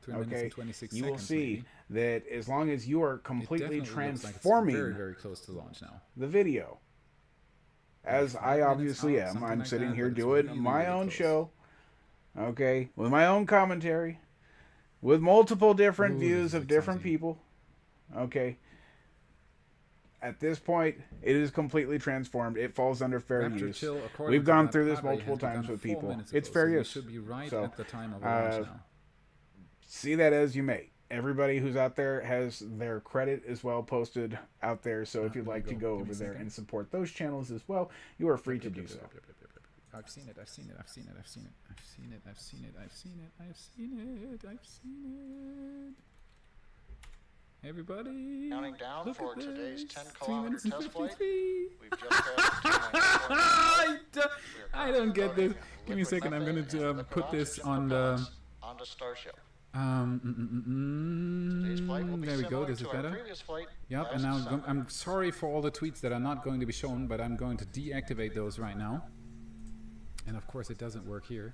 3 minutes and 26 you will seconds, see that as long as you are completely transforming like very close to launch now. The video. As I obviously am. I'm sitting here doing my own show, okay, with my own commentary, with multiple different views of different people, okay. At this point, it is completely transformed. It falls under fair use. We've gone through this multiple times with people. It's fair use. Should be right at the time of launch now. See that as you may. Everybody who's out there has their credit as well posted out there, so if you'd like to go over there and support those channels as well, you are free to do so. I've seen it, I've seen it, I've seen it, I've seen it, I've seen it, I've seen it, I've seen it, I've seen it, I've seen it. Everybody, counting down for today's 10-kilometer test flight. We've just I don't get this. Give me a second, I'm going to put this on the... onto Starship. There we go. This is better. Yep. And now I'm sorry for all the tweets that are not going to be shown, but I'm going to deactivate those right now. And of course, it doesn't work here.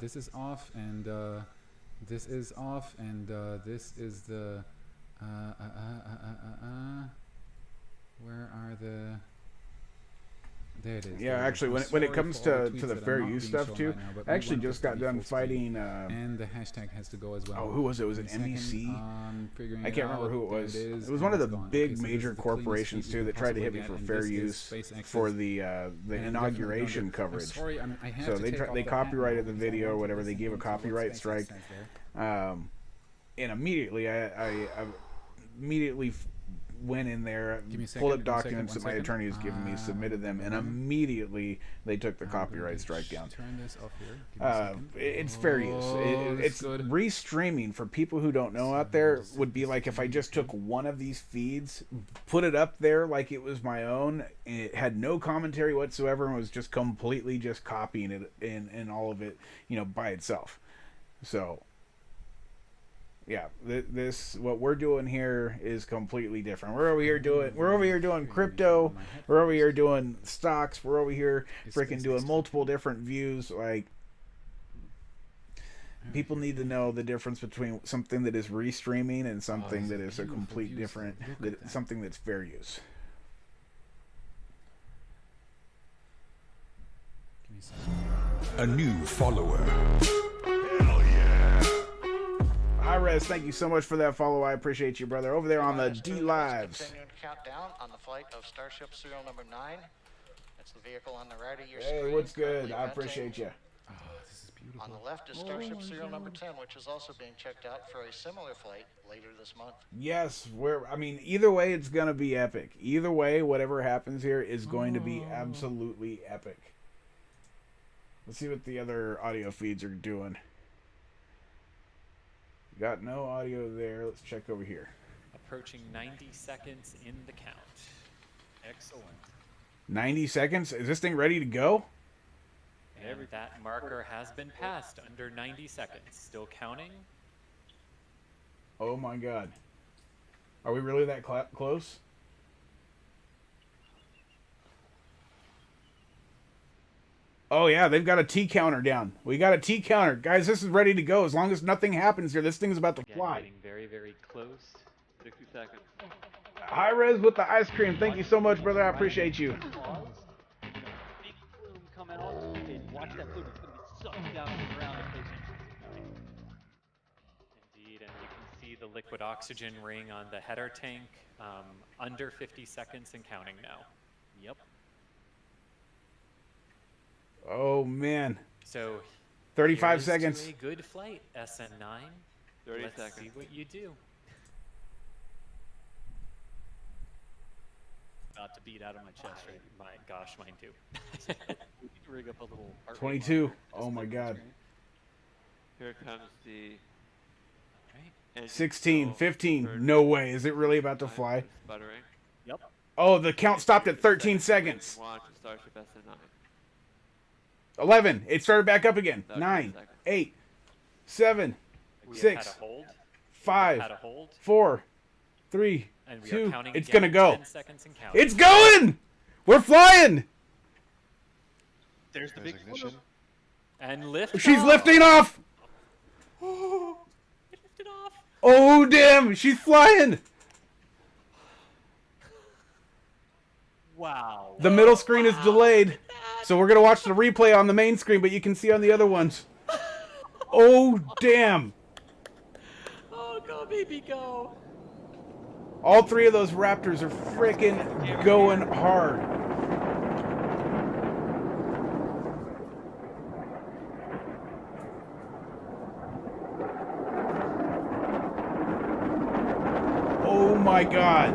This is off, and this is off, and this is the. Where are the? There it is. Yeah, actually, when it comes to the fair use stuff too, right now, I actually just got done fighting. And the hashtag has to go as well. Oh, who was it? Was it MEC? I can't remember who it was. It was one of the big major corporations too that tried to hit me for fair use for the inauguration coverage. So they copyrighted the video or whatever. They gave a copyright strike, and immediately I immediately went in there, Give me a pulled second, up 1 second, documents 1 that my second. attorney has given me, submitted them, and immediately they took the copyright strike down. Turn this off here. Give me a second. It's fair use. Oh, this It's is good. restreaming for people who don't know out there would be like if I just took one of these feeds, put it up there like it was my own, and it had no commentary whatsoever and was just completely just copying it and all of it, by itself. So yeah, this what we're doing here is completely different. We're over here doing crypto. We're over here doing stocks. We're over here freaking doing multiple different views. Like, people need to know the difference between something that is restreaming and something that is a complete different, something that's fair use. Give me a second. A new follower. Hi, Rez. Thank you so much for that follow. I appreciate you, brother. Over there on the D Lives. Continuing to count down on the flight of Starship serial number 9. That's the vehicle on the right of your Hey, screen. what's good? currently I appreciate you. Oh, this is beautiful. On the left is Starship serial number 10, which is also being checked out for a similar flight later this month. Yes, either way, it's going to be epic. Either way, whatever happens here is going to be absolutely epic. Let's see what the other audio feeds are doing. Got no audio there. Let's check over here. Approaching 90 seconds in the count. Excellent. 90 seconds? Is this thing ready to go? And that marker has been passed under 90 seconds. Still counting. Oh my god. Are we really that close? Oh yeah, they've got a T counter down. We got a T counter. Guys, this is ready to go. As long as nothing happens here, this thing's about to Again, fly. getting very, very close. 60 seconds. Hi, Rez with the ice cream. Thank you so much, brother. I appreciate you. Big plume come out and watch that plume. It's going to be sucked down to the ground. Indeed, and you can see the liquid oxygen ring on the header tank. Under 50 seconds and counting now. Yep. Oh man. So 35 here's seconds. to a good flight, SN9. 30 Let's seconds. see what you do. About to beat out of my chest right My gosh, mine too. We need to rig up a little heart rate 22. monitor. Oh my god. Here comes the Right. engine 16, still 15. burning. No way. Is it really about to Time fly? is Sputtering. Yep. Oh, the count stopped at 13 seconds. Launch of Starship SN9. 11. It started back up again. 13 9, seconds. 8, 7, We have 6, had a hold. 5, Had a hold. 4, 3, And we are 2. counting It's again. gonna go. 10 seconds and counting. It's going! We're flying! There's the There's big ignition. plume. And lift. She's off. lifting off! It lifted off. Oh, damn! She's flying! Wow. The middle screen is delayed. So we're gonna watch the replay on the main screen, but you can see on the other ones. Oh, damn! Oh, go, baby, go. All three of those Raptors are freaking going hard. Oh my god.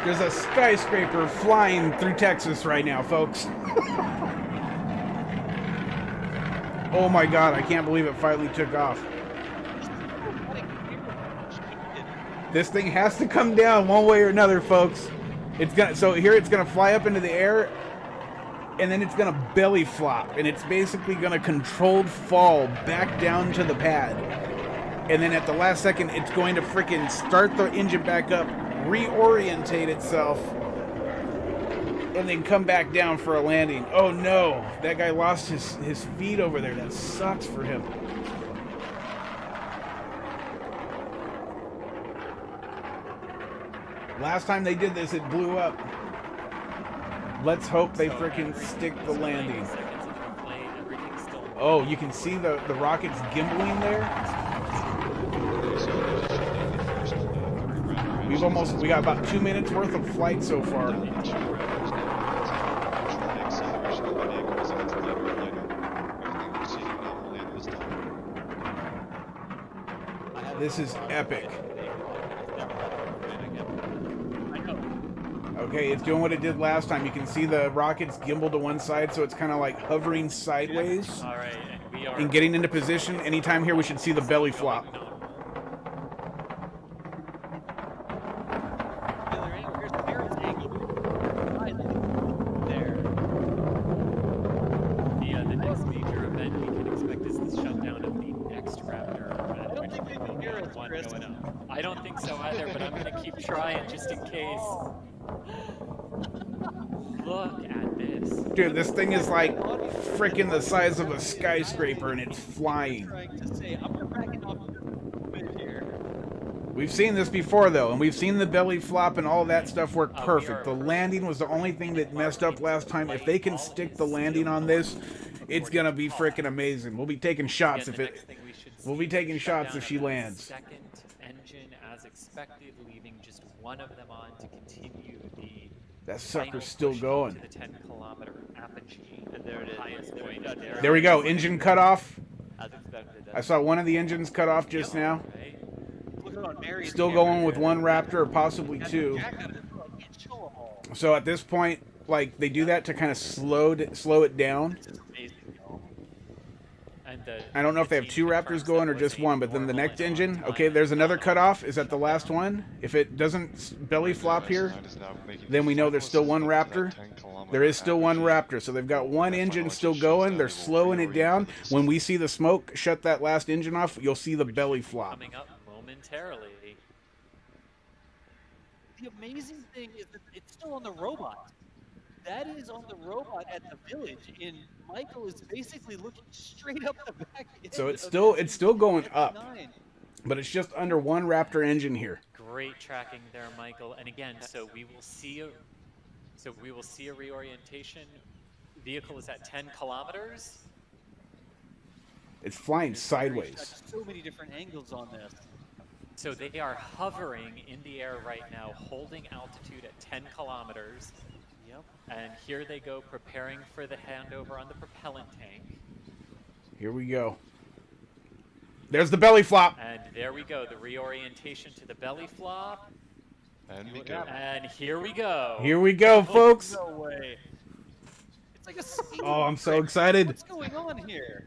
There's a skyscraper flying through Texas right now, folks. Oh my god, I can't believe it finally took off. This thing has to come down one way or another, folks. It's gonna fly up into the air, and then it's gonna belly flop, and it's basically gonna controlled fall back down to the pad. And then at the last second, it's going to freaking start the engine back up, reorientate itself, and then come back down for a landing. Oh no, that guy lost his feet over there. That sucks for him. Last time they did this, it blew up. Let's hope they freaking stick the landing. Oh, you can see the rockets gimbaling there. We got about 2 minutes worth of flight so far. This is epic. I know. Okay, it's doing what it did last time. You can see the rockets gimbal to one side, so it's kind of like hovering sideways All right, and we are and getting into position. Anytime here, we should see the belly flop. Here's the Mary's angle. There. The next major event we can expect is the shutdown of the next Raptor. I don't think they can hear us, One Chris. going up. I don't think so either, but I'm going to keep trying just in case. Look at this. Dude, this thing is like freaking the size of a skyscraper, and it's flying. Trying to say, I'm backing off a bit here. We've seen this before, though, and we've seen the belly flop and all that stuff work perfect. The landing was the only thing that messed up last time. If they can stick the landing on this, it's going to be freaking amazing. We'll be taking shots if it... We'll be taking shots if she lands. Second engine as expected, leaving just one of them on to continue the That sucker's still going. to the 10-kilometer apogee. And there it is. Highest point There we go. Engine cut off. As expected. I saw one of the engines cut off just now. Right? Look on Mary's Still camera going with there. one Raptor or possibly two. Jack out of it, I can't show 'em all. So at this point, like, they do that to kind of slow it down. This is amazing, y'all. And I don't know if they have two Raptors going or just one, but then the next engine, okay, there's another cutoff. Is that the last one? If it doesn't belly flop here, then we know there's still one Raptor. There is still one Raptor, so they've got one engine still going. They're slowing it down. When we see the smoke shut that last engine off, you'll see the belly flop. coming up momentarily. The amazing thing is that it's still on the robot. That is on the robot at the village, and Michael is basically looking straight up the back end. So it's of still going up, SN9. but it's just under one Raptor engine here. Great tracking there, Michael. And again, so we will see a reorientation. Vehicle is at 10 kilometers. It's flying Got sideways. so many different angles on this. So they are hovering in the air right now, holding altitude at 10 kilometers. Yep. And here they go, preparing for the handover on the propellant tank. Here we go. There's the belly flop. And there we go, the reorientation to the belly flop. And we go. And here we go. Here we go, folks. No way. It's like a skating Oh, I'm so trick. excited. What's going on here?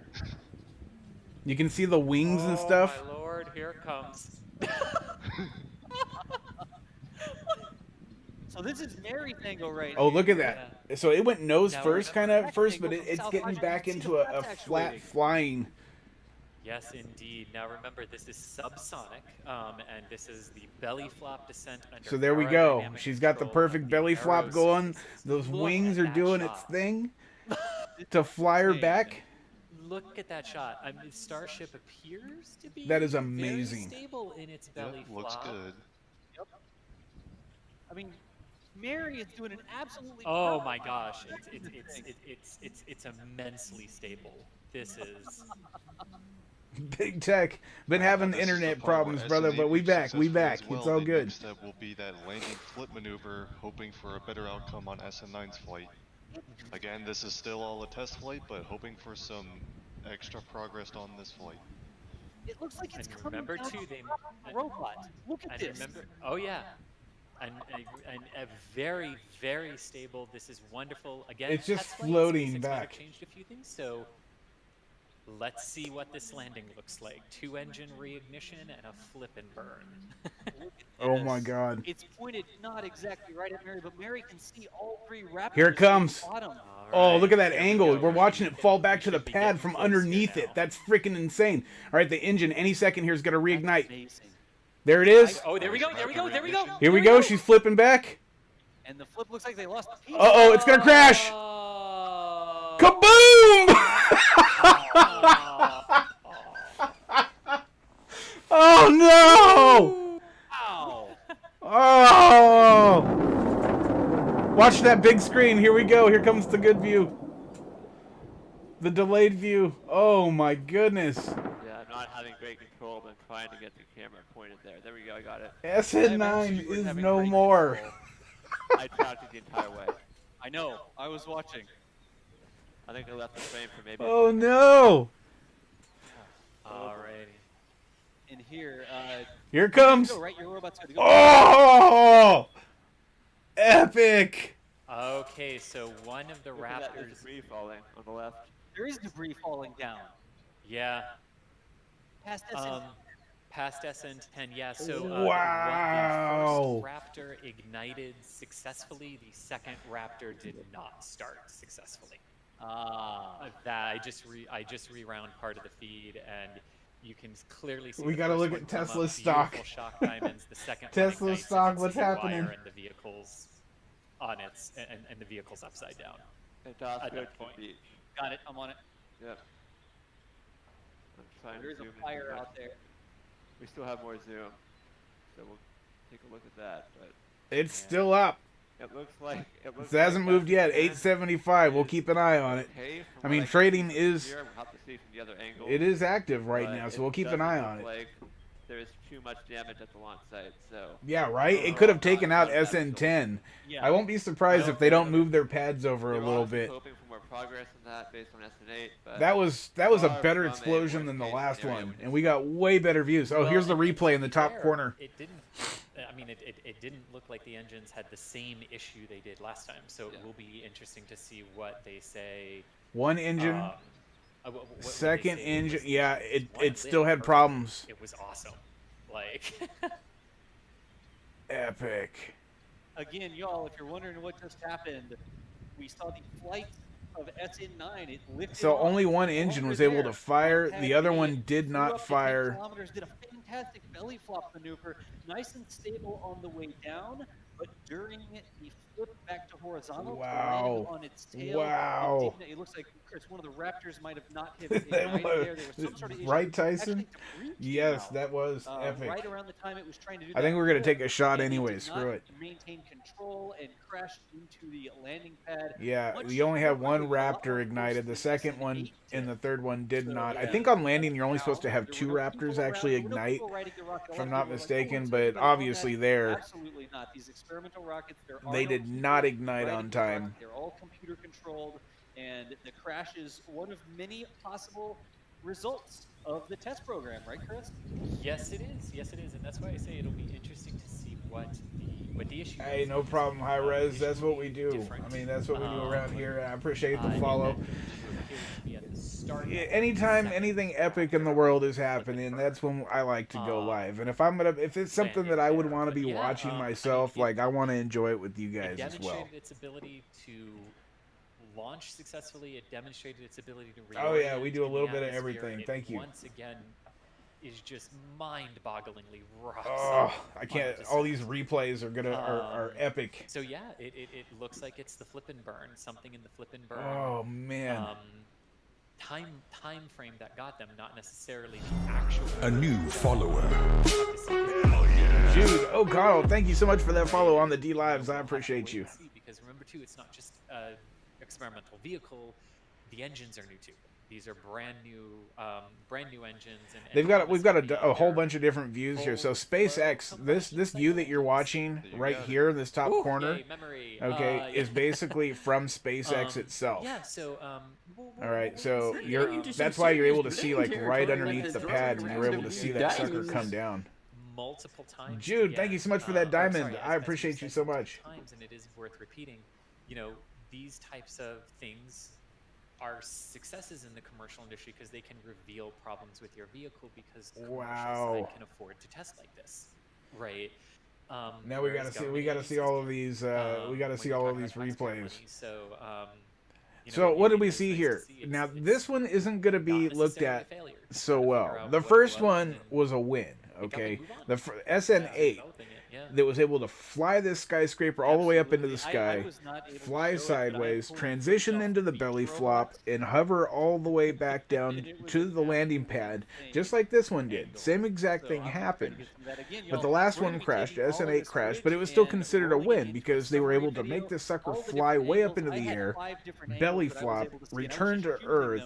You can see the wings and Oh, stuff. my lord, here it comes. So this is Mary's angle right Oh, here. look at that. So it went nose Now first, we're kind of back at first, angle but from it's South getting Lodge. back You can see into the a flaps flat actuating. flying. Yes, indeed. Now remember, this is subsonic, and this is the belly flop descent under So there we go. aerodynamic She's got the control of perfect the belly flop going. aerospace. Those Look wings at are that doing its shot. thing to fly her back. Look at that shot. I mean, Starship appears to be That is very amazing. stable in its belly Yep, looks flop. good. Yep. I mean, Mary is doing an absolutely. Oh perfect my job. gosh, Everything. it's immensely stable. This is Big tech. Been having This is internet the part where problems, brother, SN9 but we did back. We successfully back. as well. It's all The good. next step will be that landing flip maneuver, hoping for a better outcome on SN9's flight. Again, this is still all a test flight, but hoping for some extra progress on this flight. It looks like it's and coming remember down too, from they the robot. Look at and this. remember. Oh yeah. And a very, very stable. This is wonderful. Again, It's just test flight, floating SpaceX might back. have changed a few things, so let's see what this landing looks like. 2-engine reignition and a flip and burn. Look at Oh my this. God. It's pointed not exactly right at Mary, but Mary can see all three Raptors. Here it comes. at the bottom. Oh, look at that Here we angle. go. We're watching it fall back to the should be pad getting from close here underneath it. now. That's freaking insane. All right, the engine any second here is going to That's reignite. amazing. There it is. Oh, there we go. There we go. There we go. Here we go. She's flipping back. And the flip looks like they lost the piece. Uh-oh, it's going to crash. Oh. Kaboom! Oh, no! Wow. Oh! Watch that big screen. Here we go. Here comes the good view. The delayed view. Oh, my goodness. Yeah, I'm not having great control, but I'm trying to get the camera pointed there. There we go, I got it. SN9 is no more. I tracked it the entire way. I know. I was watching. I think I left the frame for maybe. Oh, no! Alrighty. in here. Here it Good to comes. go, right? Your robot's good to go. Oh! Epic! Okay, so one of the Look at that, there's Raptors. debris falling on the left. There is debris falling down. Yeah. Past SN. Past SN10, yeah. So Wow. the first Raptor ignited successfully. The second Raptor did not start successfully. That I just rewound part of the feed, and you can clearly see. We the gotta first look one at come up, Tesla's stock. beautiful shock diamonds. The second Tesla one ignites, stock, and what's it's the happening? wire and the vehicle's on its and the vehicle's upside down. Fantastic. At Go that to point. the beach. Got it. I'm on it. Yep. I'm trying There to is a zoom in fire here. out there. We still have more zoom, so we'll take a look at that. But It's still up. it looks like It hasn't moved yet. 875. We'll keep an eye on it. Okay, I mean, trading is. here. We'll have to see from the other angle. It is active right but now, so it we'll keep an doesn't eye look on it. Like there's too much damage at the launch site, so. Yeah, right? It could have taken out SN10. Yeah. I won't be surprised if they don't move their pads over a We were little honestly bit. hoping for more progress in that based on SN8, but That was a far better from a explosion than the worst-case last scenario, one, which and is- we got way better views. Oh, Well, here's the and replay in the to be top fair, corner. It didn't. I mean, it didn't look like the engines had the same issue they did last time. So it will be interesting to see what they say. One engine, What they second say engine. was- Yeah, one it lit still had perfectly. problems. It was awesome. Like. Epic. Again, y'all, if you're wondering what just happened, we saw the flight of SN9. It lifted So off only one over engine was able there to fire. on The pad other B, one did flew not up to 10 fire. kilometers, did a fantastic belly flop maneuver, nice and stable on the way down, but during the flip back to horizontal, to Wow. land on its tail, Wow. it looks like, Chris, one of the Raptors might have not hit it That right was- there. There was some sort of issue. right, Tyson? Actually, debris came Yes, out, that was epic. right around the time it was trying to do I think that we're gonna flip, take a shot and it anyway. did Screw not it. maintain control and crashed into the landing pad. Yeah, Much we only have one more quickly, a lot more Raptor ignited. force The than second one SN8 and the did. third one did So, not. I yeah. think on landing you're only supposed to have There two were no Raptors people actually around, there were no ignite, people riding the rocket. A if lot I'm of not people were like, mistaken, "Oh, it's but gonna be on obviously that." there Absolutely not. These experimental rockets, there are they no did people not ignite riding on the rocket. time. They're all computer controlled, and the crash is one of many possible results of the test program, right, Chris? Yes, it is. Yes, it is, and that's why I say it'll be interesting to see what the issue Hey, is. no problem, high The res. issue That's will what we be do. different. I mean, that's what we do around here. I appreciate the And follow. that appears to be at the start Yeah, of the anytime second anything epic in the world is happening, that's when I like to go live. And if it's something that I would want to be Yeah, watching I mean, myself, like I want to enjoy it with you It guys as well. demonstrated its ability to launch successfully. It demonstrated its ability to reorient. Oh yeah, we do a in the little bit of atmosphere. everything. It Thank you. Once again, is just mind-bogglingly rock Oh, solid I can't. fun to All see. these replays are epic. So yeah, it looks like it's the flip and burn, something in the flip and burn. Oh man. Time frame that got them, not necessarily the actual. A new follower. Jude O'Connell, thank you so much for that follow on the D Lives. I appreciate you. Because remember too, it's not just an experimental vehicle. The engines are new too. These are brand new engines. And We've got a whole bunch of different views here. So SpaceX, this view that you're watching right here in this top corner, okay, is basically from SpaceX itself. Yeah. So all right, so that's why you're able to see like right underneath the pad, and you're able to see that sucker come down. Multiple times. Jude, thank you so much for that diamond. Sorry, I as appreciate we've you said so much. times, and it is worth repeating. You know, these types of things are successes in the commercial industry because they can reveal problems with your vehicle because the commercial Wow. side can afford to test like this, right? Now we gotta see all of these. We gotta see all of these replays. So, So what did we see here? Now this one isn't gonna be looked at so well. The first one was a win. Okay, the SN8 that was able to fly this skyscraper all the way up into the sky, fly sideways, transition into the belly flop, and hover all the way back down to the landing pad, just like this one did. Same exact thing happened. But the last one crashed, SN8 crashed, but it was still considered a win because they were able to make this sucker fly way up into the air, belly flop, return to Earth,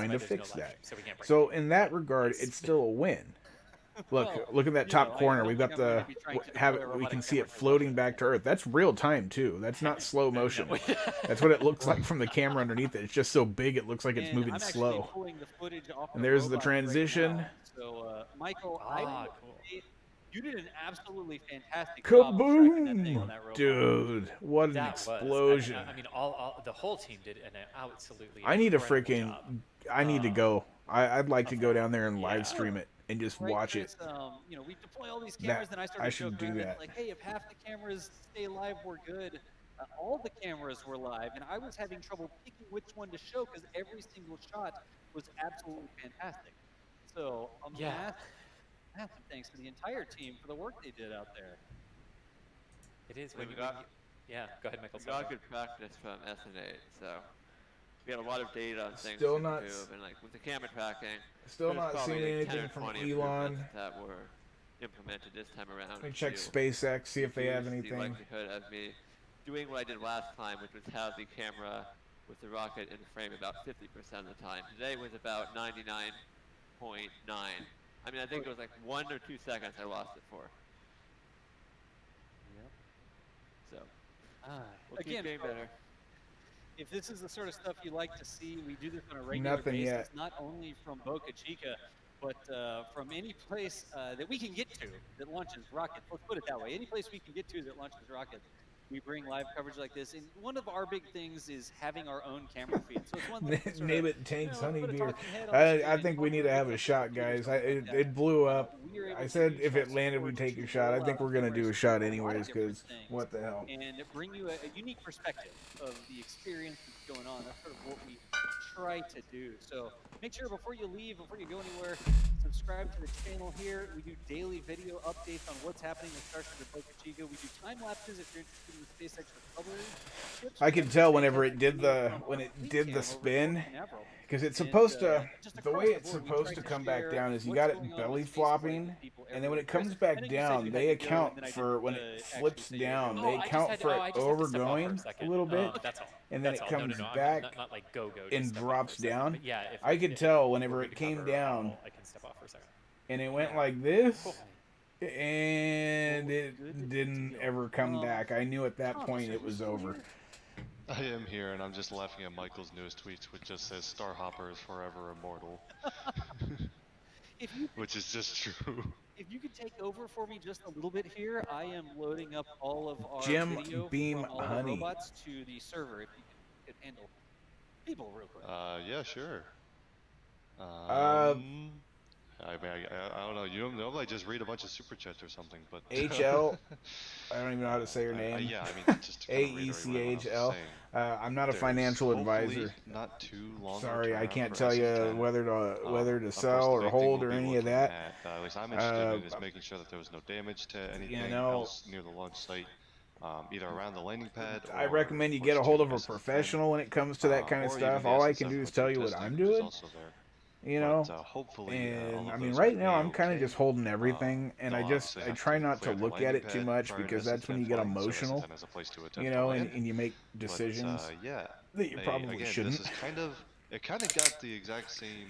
going why to there's no fix live that. stream, so we can't bring So it. in that regard, it's still a win. Look, Well, look at that you top know, I corner. don't We've think got I'm going the to be trying to have deploy a we robotic can see camera it to floating level back to Earth. That's real time too. That's not slow motion. That's what it looks like from the camera underneath it. It's just so big it looks like it's And moving I'm actually slow. pulling the footage off And the there's the robot right transition. now. So, Michael, I Ah, will cool. say you did an absolutely fantastic job of tracking that thing Kaboom! on that robot. Dude, what an That was. explosion. I mean, all the whole team did an absolutely I need a incredible freaking job. I need to go. I'd like to go down there and Yeah. live stream it and just Right, watch Chris? it. You know, we deploy all these That cameras, then I I started should joking do around. It's that. like, hey, if half the cameras stay live, we're good. All the cameras were live, and I was having trouble picking which one to show because every single shot was absolutely fantastic. So a Yeah. massive thanks to the entire team for the work they did out there. It is We when you, got- yeah, go ahead, Michael. We got good practice from SN8, so we had a lot of data on things Still to not improve, and like with the camera tracking, Still there's not probably seeing like 10 anything or from 20 Elon. improvements that were implemented this time around. Let me check to SpaceX, see if they have reduce the anything. likelihood of me doing what I did last time, which was have the camera with the rocket in frame about 50% of the time. Today was about 99.9. I mean, I think it was like 1 or 2 seconds I lost it for. Yep. So, we'll Again, keep getting better. if this is the sort of stuff you like to see, we do this on a regular Nothing basis, yet. not only from Boca Chica, but from any place that we can get to that launches rockets. Let's put it that way. Any place we can get to that launches rockets, we bring live coverage like this. And one of our big things is having our own camera feed. So it's one thing to sort Name of, it Tank's put a Honeydew. talking head on the screen I and think we talk need to about have a what's shot, up with guys. stuff like that. It blew up. We are able I to said use if our it landed, support we'd take a to shot. I roll think out we're gonna do a cameras shot for a lot of anyways, different because things what the hell? and bring you a unique perspective of the experience that's going on. That's sort of what we try to do. So make sure before you leave, before you go anywhere, subscribe to the channel here. We do daily video updates on what's happening with Starship and Boca Chica. We do time lapses if you're interested in the SpaceX recovery. Ships, I could we tell have whenever SpaceX it did video the from when our it fleet did cam the over at spin, Port Canaveral. because it's And, supposed to. just The across way the it's board, we supposed try to to come back share down is you what's got going it on belly with spaceport flopping, with people and then when it everywhere. comes Chris, I back know you said down, you they had to go, account and then I for didn't, when it actually flips say your down. go. They I account just for had it to step off for overgoing a a second. little bit, That's all. and then That's it all. No, comes no, no. back Not like go. Just and step off drops for a second. down. But yeah, I could tell whenever we're it good to came cover, down, I can step off for a second. and it went like this, Cool. and Well, it good didn't deal. ever come back. I knew at that Thomas, point are it you was still over. here? I am here, and I'm just laughing at Michael's newest tweets, which just says Starhopper is forever immortal, If you which is just true. if you could take over for me just a little bit here, I am loading up all of our Jim video Beam from all Honey. the robots to the server. If you could handle people real quick. Yeah, sure. I mean, I don't know. You normally just read a bunch of super chats or something, but HL. I don't even know how to say her yeah, name. I mean, just to kind of reiterate what everyone else was AECHL. saying, I'm not a there's financial hopefully advisor. Not too long. of a Sorry, I turnaround can't for tell you SN10. whether to Of sell course, the or big thing hold we'll or be any of looking that. at is I'm interested in is making sure that there was no damage to anything know, else near the launch site, either around the landing pad. I or recommend you close get a hold to of a SN10, professional when it comes to that kind of or stuff. even the All I can SN7 do is tell you what testing, I'm which is doing. also there. You know, But, hopefully, all and of I mean, those right are now I'm kind of A-okay. just holding everything, and They'll I obviously have try to not to clear the look at landing it too pad much prior to because that's when SN10 you get flying, so emotional, SN10 has a place to attempt you to know, land. and you make decisions Yeah, that you probably again, shouldn't. This is it kind of got the exact same.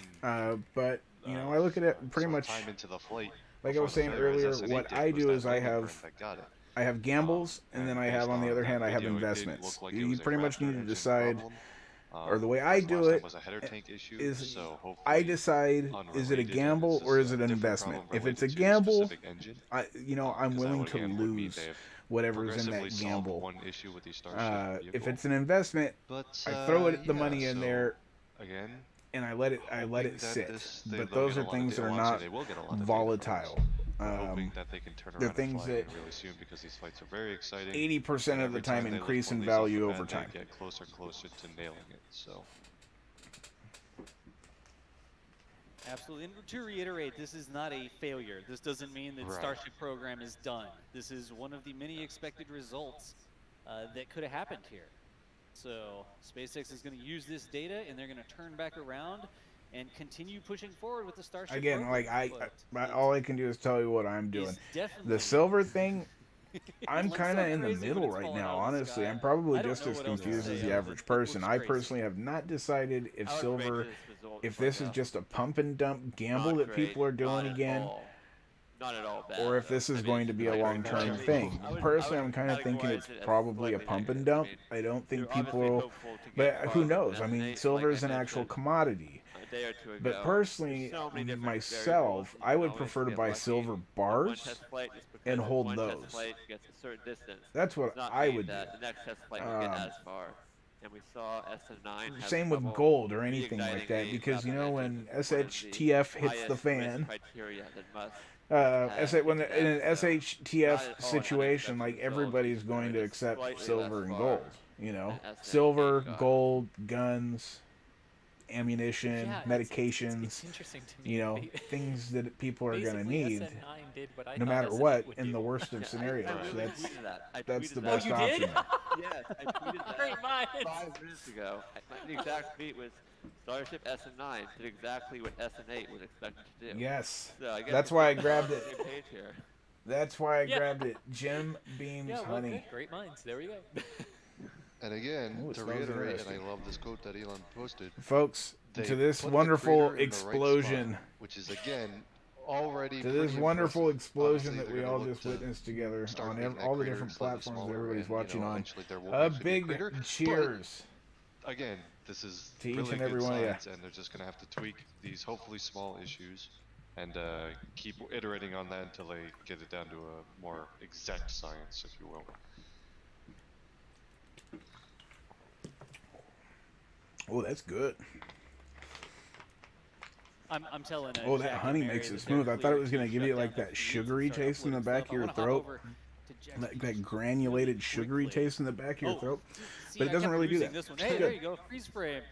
But you know, I look at it pretty sort of much time into the flight like I before was the saying failure as earlier. SN8 What did I was do that is I landing have burn that got it. gambles, and then I have on the based other on hand I that have video, it did investments. look like it You was a pretty much Raptor need to engine decide, problem. or the way I Last do time it was a header tank issue, is so I hopefully decide is it a unrelated, and gamble this or is is a it an different investment. problem If it's a related to the gamble, specific engine. I'm 'Cause that willing would, to again, would mean lose they've whatever's in progressively that solved gamble. one issue with the Starship If vehicle. it's an investment, But I throw it the yeah, money in so, there again, and I let it hoping that sit. they'll But those get are a lot of things that data. are Well, actually, not they will get a lot of data from this. volatile. We're hoping that they can turn They're around and things fly that again really soon because these flights are very exciting. 80% and of the every time they look increase one in of these off value the over bat, time. They get closer and closer to nailing it. So Absolutely. And to reiterate, this is not a failure. This doesn't mean that Right. Starship program is done. This is one of the many expected results that could have happened here. So SpaceX is going to use this data, and they're going to turn back around and continue pushing forward with the Starship Again, program. like all I can do is tell you what I'm doing. Definitely The silver thing, I'm looks kind of so in the crazy when middle it's right falling now, out of the honestly. sky. I'm probably I don't just know as what else to confused say as other the than average it person. looks I crazy. personally have not decided if How silver, outrageous result if right this is now. just a pump and dump gamble Not that great, people are doing not at again, all. Not at all bad. or if though. this is I mean, going to be a like, long-term actually, thing. I would Personally, I'm kind of thinking categorize it's it as probably a slightly pump and negative. dump. I don't think they're obviously people, hopeful to but get who farther knows? than I mean, they- silver like is I an actual mentioned commodity. a day or two ago. But personally, There's so many different myself, variables. You I can would always prefer to get buy lucky. silver One bars test flight, just because and hold one those. test flight gets a certain distance That's what does not I mean would that do. the next test flight will get as far. and we saw SN9 have Same with trouble gold or anything like reigniting that, a because you rapid know engine, when which is one of the SHTF hits the highest risk fan, criteria that must when into in an that, so not SHTF at all an situation, unexpected like result, everybody's even though going it to is accept slightly silver less and far gold. You know, than SN8 silver, got. gold, guns, ammunition, Yeah, medications. it's interesting to me. You know, things that people are going to Basically, need, SN9 did what I no thought matter SN8 what, would in do. the worst of scenarios. I really That's tweeted that. I that's tweeted the that. best you option. did? There. Yes, I tweeted that Great minds. 5 minutes ago. The exact tweet was Starship SN9 did exactly what SN8 was expected to do. Yes, So I guess that's we're why I on grabbed the it. same page here. That's why I Yeah. grabbed it. Jim Beam's Yeah, well, honey. good. Great minds. There we go. And again, Ooh, it to smells reiterate, and interesting. I love this quote that Elon posted, Folks, they to this put the wonderful crater in the right explosion, spot, which is again already to this pretty wonderful impressive. explosion Obviously, that they're we gonna all look just to witnessed together start on making that all the crater different slightly platforms smaller, everybody's and, watching on. eventually there will A actually be big crater, but cheers again, this is to each really and good every one of you. science, and they're just going to have to tweak these hopefully small issues and keep iterating on that until they get it down to a more exact science, if you will. Oh, that's good. I'm telling Oh, that Jack and honey Mary makes it that smooth. they're I thought it clear was going to to give shut you down like their that feeds and sugary start taste in the uploading back of stuff. I your wanna hop throat. over to Jack's That feed granulated really sugary quickly. taste in the back of your Oh, throat. see, But it I doesn't kept really do losing that. This one. It's Hey, good. there you go. Freeze frame.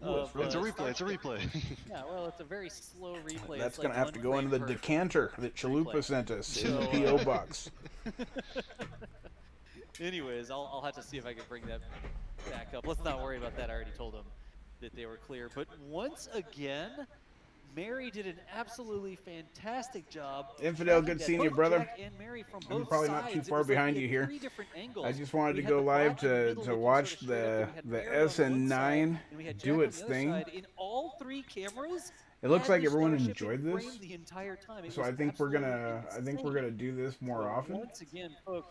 Ooh, It's a replay, Starship. it's a replay. Yeah, well, it's a very slow replay. That's It's going like to have to one go into the frame per decanter that Chalupa replay. sent us in the So, P.O. box. Anyways, I'll have to see if I can bring that back up. Let's not worry about that. I already told them that they were clear. But once again, Mary did an absolutely fantastic job. Infidel, tracking good that seeing you, both brother. Jack and Mary from I'm both probably not too sides. It far was like behind we you had here. 3 different angles. I just wanted We to had go the live black in the middle to looking watch sorta straight up, and we had the Mary on one SN9 side, and we had do Jack on its the other thing. side. In all 3 cameras, It looks had like the everyone Starship in enjoyed this. frame the entire time. It So was I think we're absolutely gonna insane. do this more So often. once again, folks,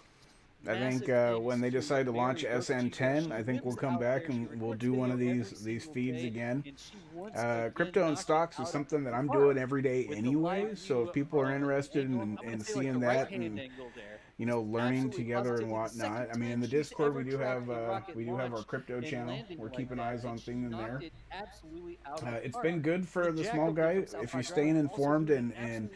I think massive when they thanks decide to Mary launch Burke. SN10, I think we'll lives come out back there. She and we'll records do one of video these every single feeds day, again. and she once again Crypto and knocked it stocks out is of something the that I'm park doing every day with the anyway. live So view if people are from an interested angle, I'm in gonna say like seeing the that right-hand and angle there. learning Absolutely together and positive. The whatnot. second I mean, in time the she's Discord ever we do tracked a have rocket our launch crypto and channel. landing We're like keeping that, eyes and on she things in knocked there. it absolutely out of the It's park. been good for And the Jack small up there guy from South if by you're staying Drive also informed did an and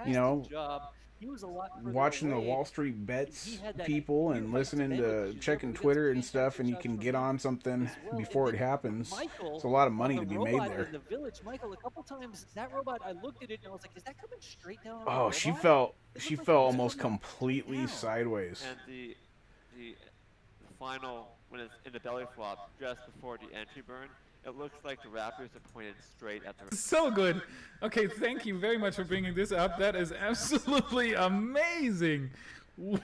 absolutely you know, fantastic job. He was a lot further watching the away, Wall Street and Bets he had that people clear and fight listening to Bengals, to which is checking over. We got Twitter some and stuff, fantastic and you shots can from get him on something as well. before And it then happens. Michael, It's a lot of money on to the be made robot there. in the village, Michael, a couple times that robot, I looked at it and I was like, is that coming straight down on the Oh, robot? she It fell looked like it was almost coming completely down. sideways. And the final, when it's in the belly flop, just before the entry burn, it looks like the Raptors are pointed straight at the. So good. Okay, thank you very much for bringing this up. That is absolutely amazing. Wow.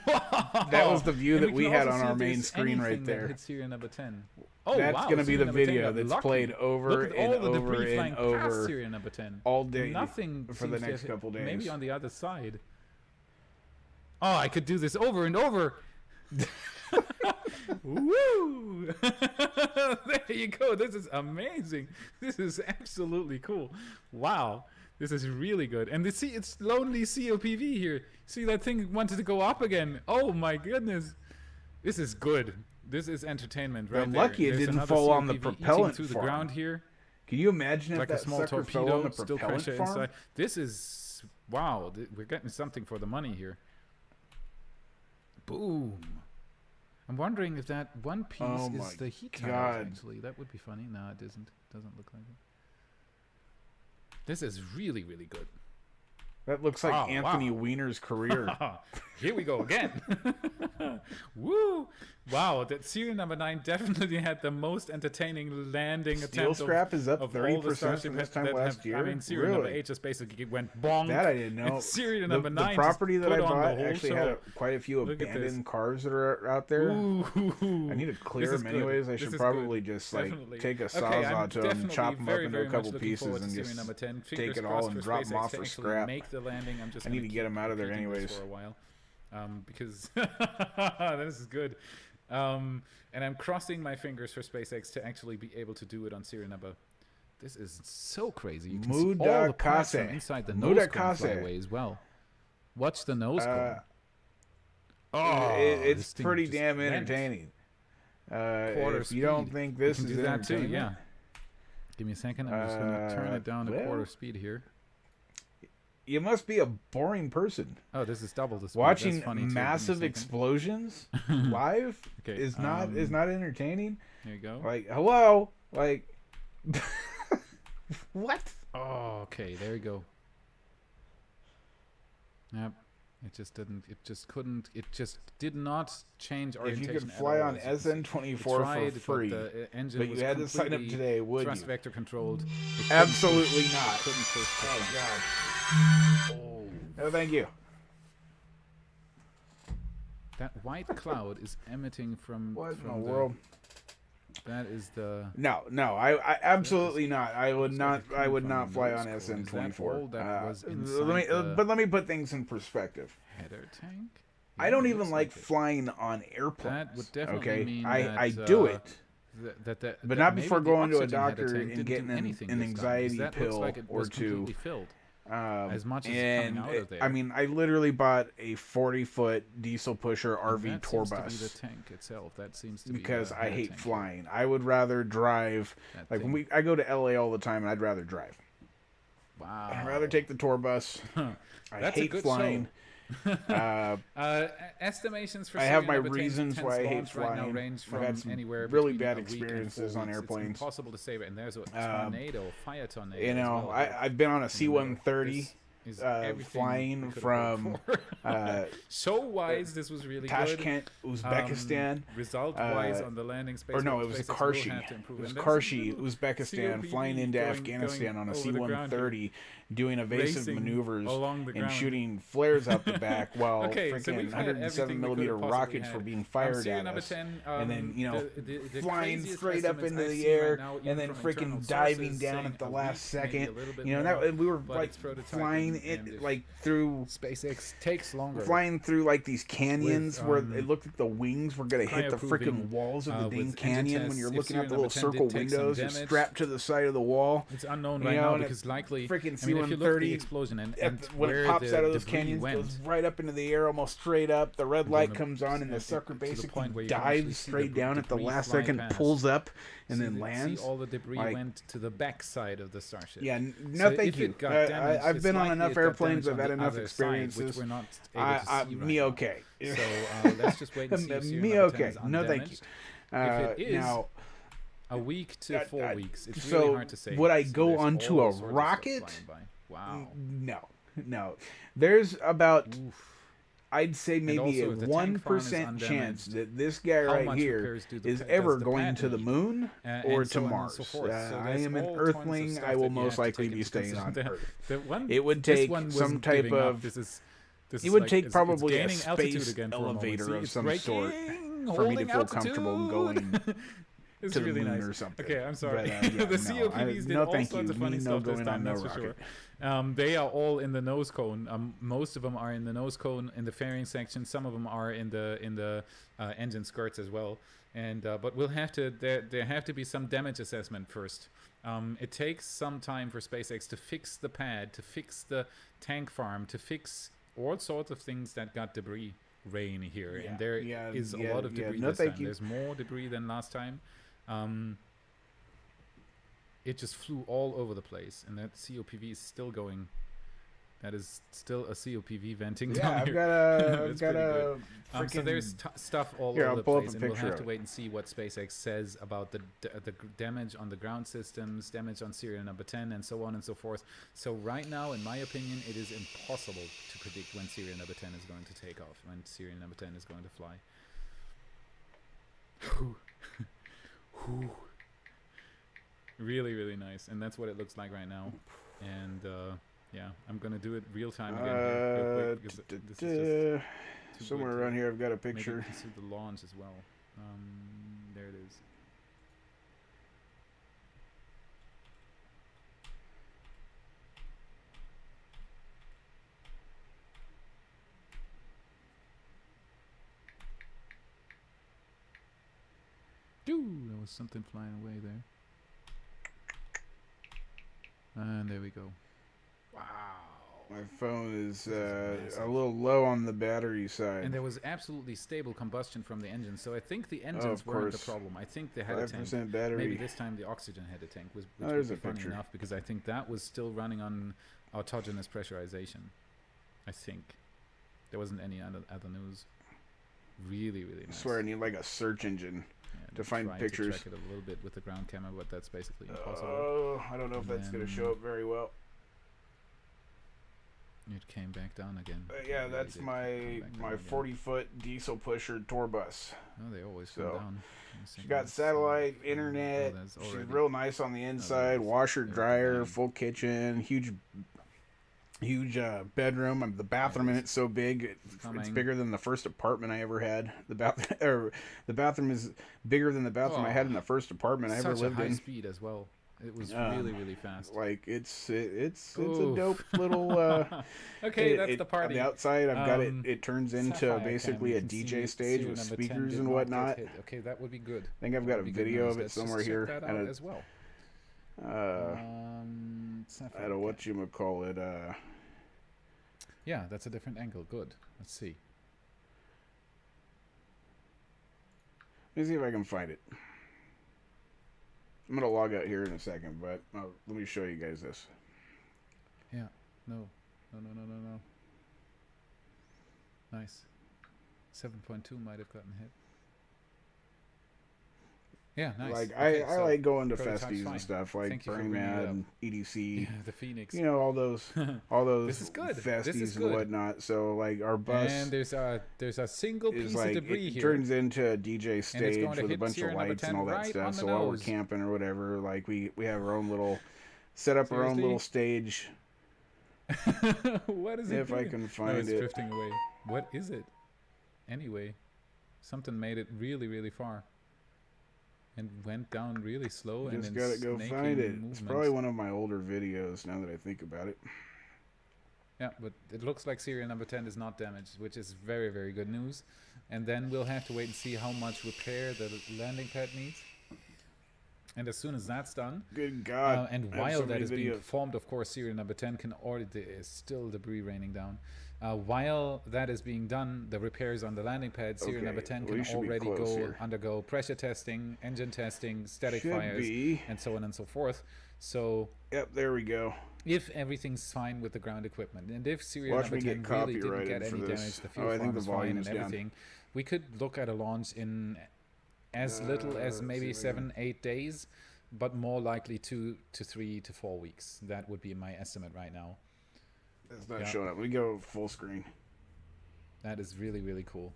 That was the view And that we can had also on see our if main there's screen right anything that there. hits serial number 10. Oh, That's wow, gonna be serial the number 10 video got that's lucky. played over Look at and all the over debris and flying past over serial number 10. all day Nothing for the seems to next hit- couple days. Maybe on the other side. Oh, I could do this over and over. Woo! There you go. This is amazing. This is absolutely cool. Wow. This is really good. And see, it's lonely COPV here. See, that thing wanted to go up again. Oh my goodness. This is good. This is entertainment right there. lucky it There's didn't another fall on the COPV eating propellant through the farm. ground here. Can you imagine if Like a that small sucker fell on torpedo, the still propellant pressure farm? inside. This is, wow. We're getting something for the money here. Boom. I'm wondering if that one piece Oh my is the heat God. towers, actually. That would be funny. No, it isn't. Doesn't look like it. This is really, really good. That looks like Oh, Anthony wow. Weiner's career. Here we go again. Woo! Wow, that serial number 9 definitely had the most entertaining landing Steel attempt scrap is up of all 30% the Starship from this that time have- last year. I mean, serial number Really? 8 just basically went bonk. That I didn't know. And serial The, number the 9 just property that put I on the bought whole actually show. had quite a few Look at this. abandoned cars that are out there. Ooh. I need to clear This is them good. anyways. I This should is probably good. just like Definitely. take a Okay, sawzall I'm to them, definitely chop them up very, into very a much couple looking pieces, forward to and serial just number 10. take Fingers it all crossed and for drop them SpaceX off to for actually scrap. make the landing. I'm just I need gonna to get keep 'em out of there repeating this anyways. for a while, because this is good. And I'm crossing my fingers for SpaceX to actually be able to do it on serial number. This is so crazy. You can see all the parts from Mudakase. inside the nose cone fly Mudakase. away as well. Watch the nose cone. It's this thing pretty just damn went. entertaining. quarter if you don't speed. think this You is can do that too, entertainment, yeah. Give me a second. I'm just gonna turn it down to well, quarter speed here. you must be a boring person. Oh, this is double the speed. Watching That's funny too. Give me a massive second. explosions live Okay, is not entertaining. There you go. Like, hello, like, what? Oh, okay. There you go. Yep. It just didn't. It just couldn't. It just did not change If orientation. you could fly at all, on as you can SN24 see. It for tried, free, but the engine but was you had to sign up completely today, would thrust you? vector controlled. It couldn't Absolutely push- not. it couldn't push the Oh front. God. Oh. No, thank you. That white cloud is emitting from. What in from the world? That is the. No, I absolutely not. I would not. like it I came would from not the fly nose on cone. Is that SN24. all that was let inside me, the but let me put things in perspective. header tank? I Yeah, don't it even looks like it. flying on airplanes. That would definitely okay, mean I that, do it, but but not maybe before the going to a oxygen header doctor tank and didn't getting do anything an this time, 'cause anxiety that pill looks like it or was two. completely filled. As much as is And coming out of there. I mean, I literally bought a 40-foot diesel pusher And RV that tour seems to be bus the tank itself. That seems to be because the I header hate tank here. flying. I would rather drive. That Like thing. when I go to LA all the time, and I'd rather drive. Wow. I'd rather take the tour bus. I That's a hate good flying. Estimations for I have Syrian my number 10's reasons why I hate launch right now flying. range I've from had some anywhere really between bad a week and 4 experiences on weeks. airplanes. It's impossible to say, and there's a tornado, fire tornado. You as know, well, I've been on a in the middle. C-130 This is everything flying we could've from hoped for. Show-wise, this was really Tashkent, good. Uzbekistan. Result-wise, on the landing space. Or no, it was SpaceX will Karshi. have to improve. It was And there's Karshi, a little Uzbekistan, COPD flying into going Afghanistan on a over the ground here. C-130, doing evasive Racing maneuvers along the and ground. shooting flares out the back while Okay, so freaking we've had 107 everything we millimeter could've possibly rockets had. were being fired Serial at number us. 10, And then, you know, the flying craziest straight up estimates into I've the seen air right now, even and then from internal freaking diving sources, down saying at the a last week, maybe a second. little bit You know, more, and we were but like it's prototyping flying and it if like through SpaceX takes longer. flying through like these canyons With, where it looked like the wings were gonna hit the freaking cryoproving, walls of the dang with engine canyon when tests, you're if looking at serial the number little 10 did circle take some windows and damage. strapped to the side of the wall. It's unknown You right know, now and because likely, freaking I mean, if you look at the C-130 explosion and when where it pops the out of those debris canyons, went, goes right up into the air, almost straight up. The red light gonna- comes on, and the to sucker the basically point where you can actually dives see straight the down at the debris last fly second, past. pulls up, and then see lands. all the debris Like- went to the backside of the Starship. Yeah, no, So thank if you. it got damaged, I've it's been on likely enough it got airplanes. damaged I've on had the enough other side, experiences. which we're not able to see right me now. okay. So let's just wait and see if serial Me number 10 okay. is No, thank you. undamaged. If it is, Now, a week to 4 weeks. It's so really hard to say. would I So go there's onto all a sorts of stuff rocket? flying by. Wow. No. There's about, Oof. I'd say maybe also, a if the tank farm is 1% chance undamaged, that this guy how right much here repairs do is does ever the going pad to the need? moon or so to on and Mars. so forth. So I there's am an all tons of Earthling. stuff I will that you most have to likely take be into staying on consideration. Earth. The one, It would this take one some wasn't type giving up. of. This It would like, take it's probably a gaining altitude space again for a moment. elevator See, of it's some braking, sort for me to holding feel comfortable altitude. going It's to the really moon nice. or something. Okay, I'm sorry. But, yeah, the no, COPVs did no, all thank sorts you. of funny Me, no stuff this going time, on no that's for rocket. sure. They are all in the nose cone. Most of them are in the nose cone in the fairing section. Some of them are in the engine skirts as well. And but we'll have to there have to be some damage assessment first. It takes some time for SpaceX to fix the pad, to fix the tank farm, to fix all sorts of things that got debris rain here. Yeah, And there is a lot of debris no, this thank time. you. There's more debris than last time. It just flew all over the place, and that COPV is still going. That is still a COPV venting Yeah, down I've here. got a, It's I've got pretty a good. So there's stuff all Here, over I'll the pull up place, a and we'll picture have of to it. wait and see what SpaceX says about the damage on the ground systems, damage on serial number 10, and so on and so forth. So right now, in my opinion, it is impossible to predict when serial number 10 is going to take off, when serial number 10 is going to fly. Really, really nice, and that's what it looks like right now. And yeah, I'm gonna do it real time again here, real quick, because this is just too somewhere good to- around here I've got a maybe picture. you can see the launch as well. There it is. Dude, there was something flying away there. And there we go. Wow. My phone is massive. a little low on the battery side. And there was absolutely stable combustion from the engine, so I think the engines of weren't the course. problem. I think they had a tank. 5% battery. Maybe this time the oxygen had a tank, which there's would be a funny picture. enough because I think that was still running on autogenous pressurization. I think there wasn't any other news. Really, really I nice. swear I need like a search engine Yeah, to find tried pictures. To track it a little bit with the ground camera, but that's basically impossible. Oh, I don't know if And that's going to then- show up very well. It came back down again. Yeah, It really that's did my come back down again. 40-foot diesel pusher tour bus. Oh, they always So, come down. She got satellite, internet. that's She's already- real nice on the inside. Washer, there's the dryer, bag. full kitchen, huge bedroom. The bathroom in it's so big, it's Coming. bigger than the first apartment I ever had. The bathroom is bigger than the bathroom I had in the first apartment I ever Such lived a high in. speed as well. It was Um, really fast. Like it's a Oof. dope little. Okay, that's the party. On the outside, I've got it. Um, It turns into Sapphire basically Cam, a you can DJ see stage serial with number 10 speakers did and not get whatnot. hit. Okay, that would be good. I think I've That got a would be good video news. of it Let's just somewhere check here. that At out a, as well. Sapphire at a Cam. whatchamacallit, Yeah, that's a different angle. Good. Let's see. let me see if I can find it. I'm gonna log out here in a second, but let me show you guys this. Yeah. No. Nice. 7.2 might have gotten hit. Yeah, nice. Like Okay, I so like going to prototype's festies fine. and stuff, like Thank you for Burning bringing it Man, EDC. Yeah, the Phoenix. You know, all those This is good. festies This is and good. whatnot. So like our bus And there's a single is piece like of debris it here. turns into a DJ stage going to with a hit bunch of Sierra number lights and 10 all that right stuff. on the So while we're nose. camping or whatever, like we have our own little set up our own Seriously? little stage. What is it If I doing? can No, find it's it. drifting away. What is it? Anyway, something made it really far. And went down really slow Just and gotta go snaky find it. It's movements. probably one of my older videos now that I think about it. Yeah, but it looks like serial number 10 is not damaged, which is very good news. And then we'll have to wait and see how much repair the landing pad needs. And as soon as that's done, Good God! and I have while so that many is being videos. performed, of course, serial number 10 can already, there is still debris raining down. While that is being done, the repairs on the landing pad, serial Okay, number 10 we can should be already close here. undergo pressure testing, engine testing, static Should fires, be. and so on and so forth. So Yep, there we go. if everything's fine with the ground equipment, and if serial Watch number me 10 get really didn't copyrighted get for any this. damage, the fuel Oh, I think farm the is fine volume's and down. everything, we could look at a launch in as little as let's maybe see if I can- 7-8 days, but more likely 2 to 3 to 4 weeks. That would be my estimate right now. It's not Yeah. showing up. We go full screen. That is really cool.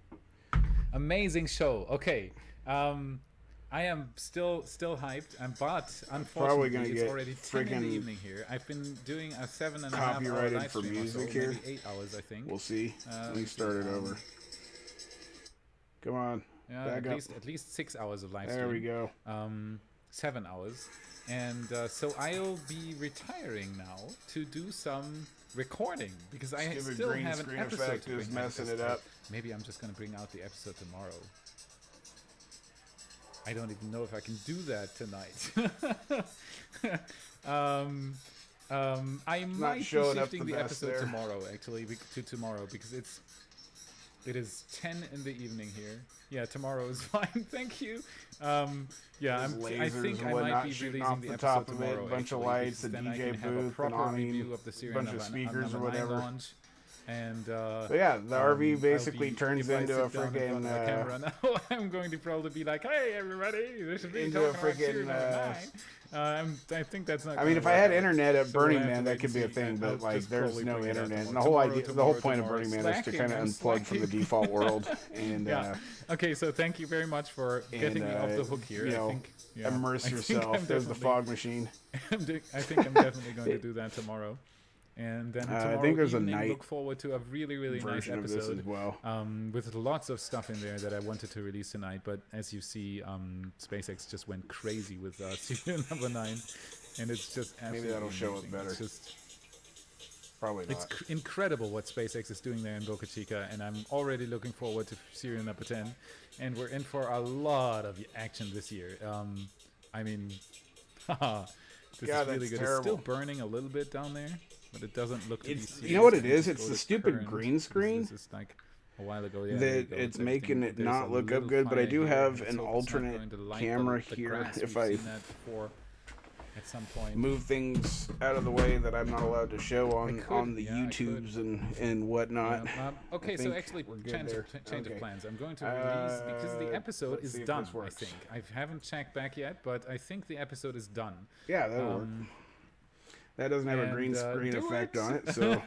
Amazing show. Okay. I am still hyped, but Probably unfortunately gonna it's get already 10 in the friggin' evening here. I've been doing a 7.5 hour copyrighted live for stream or so, music here. maybe 8 hours, I think. We'll see. Let me let's start see, it over. Come on. Yeah, Back up. at least 6 hours of live There we stream. go. 7 hours. And so I'll be retiring now to do some recording because I Stupid still green have an screen episode effect to is bring out. messing it up. Maybe I'm just going to bring out the episode tomorrow. I don't even know if I can do that tonight. I might be showing up shifting the the best episode there. tomorrow, actually, to tomorrow, because it is 10 in the evening here. Yeah, tomorrow is fine. Thank you. Yeah, There's I lasers think and I whatnot might be shooting releasing off the the episode top of it, tomorrow. a bunch of actually, lights, because a then I DJ can have a booth, proper an awning, review of the Sierra bunch of number speakers or 9 whatever. launch. And So yeah, the RV I'll basically be- turns if I into a sit down in front friggin' of the camera now, I'm going to probably be like, "Hey, everybody, this is me into a talking about Sierra friggin', number 9." I think that's not. I mean, gonna if I work had out. internet at So we'll Burning have to Man, wait that and could be a see, thing. and But I'll like, just there's probably no bring it out internet, and tomorrow. the whole point of Tomorrow. Burning Man is to kind of unplug from the Slacking. default world and Yeah. Okay, so thank you very much for getting me off the hook here. you know, I think, yeah, immerse I think yourself. I'm There's the definitely- fog machine. I think I'm definitely going to do that tomorrow. And then I tomorrow think there's a evening, night look forward to a really nice version of this episode as well. with lots of stuff in there that I wanted to release tonight. But as you see, SpaceX just went crazy with serial number 9, and it's just absolutely Maybe that'll show up amazing. better. It's just Probably not. it's incredible what SpaceX is doing there in Boca Chica, and I'm already looking forward to serial number 10. And we're in for a lot of action this year. I mean, this God, is really that's good. terrible. It's still burning a little bit down there. but it doesn't look to be It's serious. you know what it Let me is? just It's go the to stupid current, green because screen This is like a while ago. Yeah, there you that go. it's Everything. making it There's not a look little up good. But I fire do here. have Let's an hope it's not alternate going to light camera the here. grass. If We've I seen that before at some point. move things out of the way that I'm not allowed to show on the yeah, I YouTubes and whatnot. Yeah, okay, I so think actually, we're good change, there. change Okay. of plans. I'm going to release, because the episode let's is see if done, this I works. think. I haven't checked back yet, but I think the episode is done. Yeah, that'll work. That doesn't have a green screen effect on it, so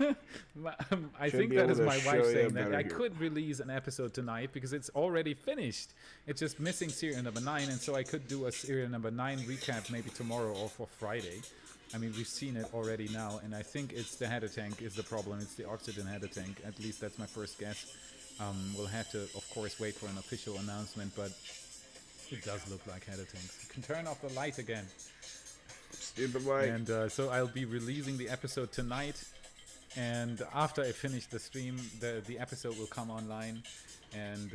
I should think be that able is to my show wife you saying that better I here. could release an episode tonight because it's already finished. It's just missing serial number 9, and so I could do a serial number 9 recap maybe tomorrow or for Friday. I mean, we've seen it already now, and I think it's the header tank is the problem. It's the oxygen header tank. At least that's my first guess. We'll have to, of course, wait for an official announcement, but it does look like header tanks. You can turn off the light again. Stupid light. And so I'll be releasing the episode tonight, and after I finish the stream, the episode will come online, and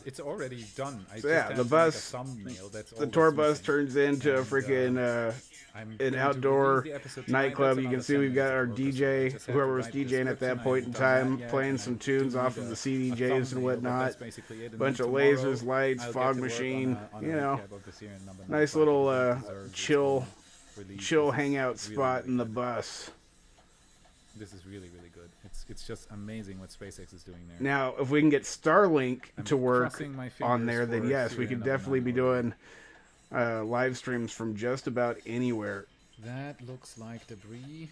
it's already done. I So just yeah, have the to bus, make a thumbnail. That's all the that's tour bus missing. turns into a And, freaking I'm an going to outdoor release the episode tonight. nightclub. That's You can another see 10 we've got minutes our of work or so. I DJ, just have to whoever was write the DJing at that description. I point in haven't done time, that yet, playing and some I tunes do off need of a the CDJs and thumbnail, but whatnot. that's basically it. And Bunch then of tomorrow lasers, lights, I'll get fog to work machine, on a you know, recap of the serial number nice 95 little because it deserves its chill own release. chill This is hangout really, spot really in the good. bus. This is really, really good. It's just amazing what SpaceX is doing there. Now, if we can get Starlink I'm to work crossing my on fingers there, then for yes, we serial could number definitely 9 be already. doing live streams from just about anywhere. That looks like debris.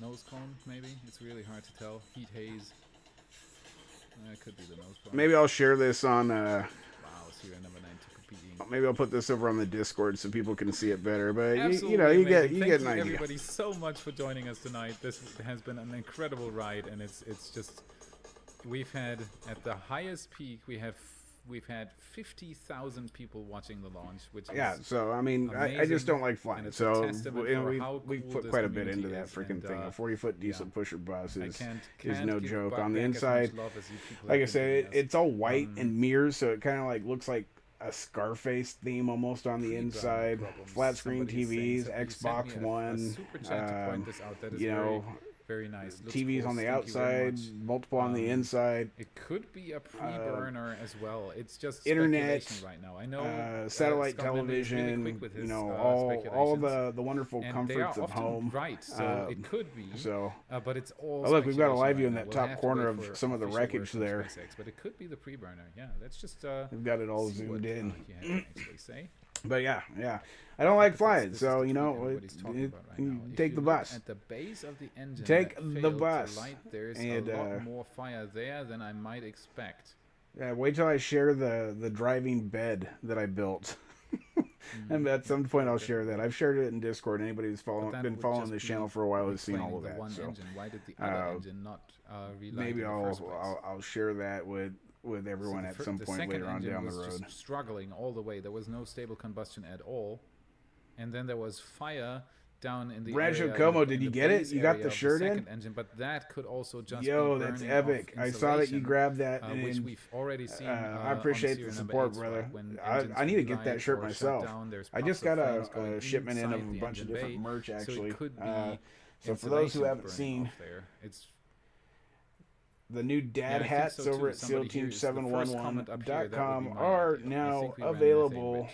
Nose cone, maybe? It's really hard to tell. Heat haze. That could be the nose cone. Maybe I'll share this on. Wow, serial number 9 to competing. Maybe I'll put this over on the Discord so people can see it better. But Absolutely you know, you get amazing. you Thank get an you idea. everybody so much for joining us tonight. This has been an incredible ride, and it's just we've had at the highest peak we've had 50,000 people watching the launch, which Yeah, is so I mean, I just amazing, don't like and flying. it's a So testament you know, for how we cool put this quite a bit community into that is, freaking and, thing. A 40-foot diesel pusher bus I is can't no give joke. back On the as much inside, love as you people like I have been said, giving us. it's all white and mirrors, so it kind of like looks like a Scarface theme almost on the Pre-brand inside. problems. Flat screen Somebody is saying TVs, something. You sent Xbox me a One, super chat to point this out. That is you know, very nice. Looks TVs cool. on the Thank you very outside, much. multiple on the inside. It could be a pre-burner as well. It's just Internet, speculation right now. I know satellite Scott Mendes is really television, quick with you his, know, all speculations. the wonderful And they are comforts of often home. right, so it could be. So, but it's all. oh, look, we've got a speculation live view right in now. that We'll top have to corner wait of for some of the official wreckage word from there. SpaceX, but it could be the pre-burner. Yeah, that's just. We've got it all see zoomed what, in. you can actually say. But yeah, I don't like flying, This is so the you tweet know, everybody's talking about right now. If take you the look bus. At the base of the engine, Take that the failed to bus. light, there's And, a lot more fire there than I might expect. Yeah, wait till I share the driving bed that I built. And at some point I'll share that. I've shared it in Discord. Anybody who's But that been would following just this be channel for a while has seen all reclaiming of the that. one So engine. Why did the other engine not relight maybe in the I'll first place? I'll share that with everyone So at some point second later on engine down the was road. just struggling all the way. There was no stable combustion at all, and then there was fire down in the Rancho area, Como, in did you the get it? base You got area the of shirt in? second engine, but that could also just Yo, be that's burning off epic. I saw that you insulation, grabbed that, which and we've already seen. I on appreciate serial the number support, 8's brother. flight, when I engines need to get relight that shirt or shut myself. down, there's I just puffs got of flames going a shipment in of a inside the bunch of engine different bay, merch, so actually. it could be So for those who insulation haven't burning seen, off there. It's the new dad I think hats so too. over at Somebody here is the first comment up here, that would be SealTeam711.com mine. are I think now we ran methane available. rich.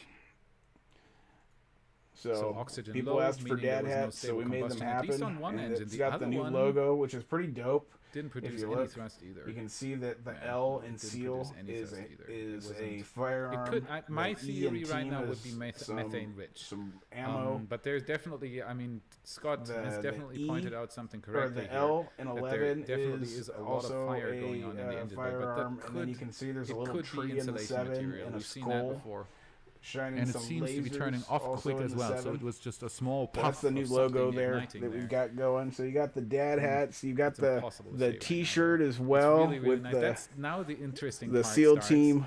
So oxygen people low, asked for meaning there dad was no hats, so stable we made them combustion, at least happen. on one And engine. it's The got the other new one logo, which is pretty dope. didn't If produce you any look, thrust either. you can see that the Yeah, L it in didn't SEAL produce any is thrust either. It is a wasn't- firearm. It could. My The E theory in right team now would is be some- methane rich. Some ammo. But there's definitely. I mean, Scott has The definitely E pointed out something or correctly the here, L in that 11 there definitely is a lot of also fire going on in the a engine bay, but firearm, that and then you could- can see there's a it little could be tree in the insulation 7 material. and a We've seen that skull before. shining And it some seems to be lasers turning off also quick in as the well, so 7. it was just a small puff. That's the new of logo something there igniting that we've there. got going. So you got the dad hats, you got It's impossible to say the right now. T-shirt as It's well really, really with nice. That's now the interesting the part SEAL starts. team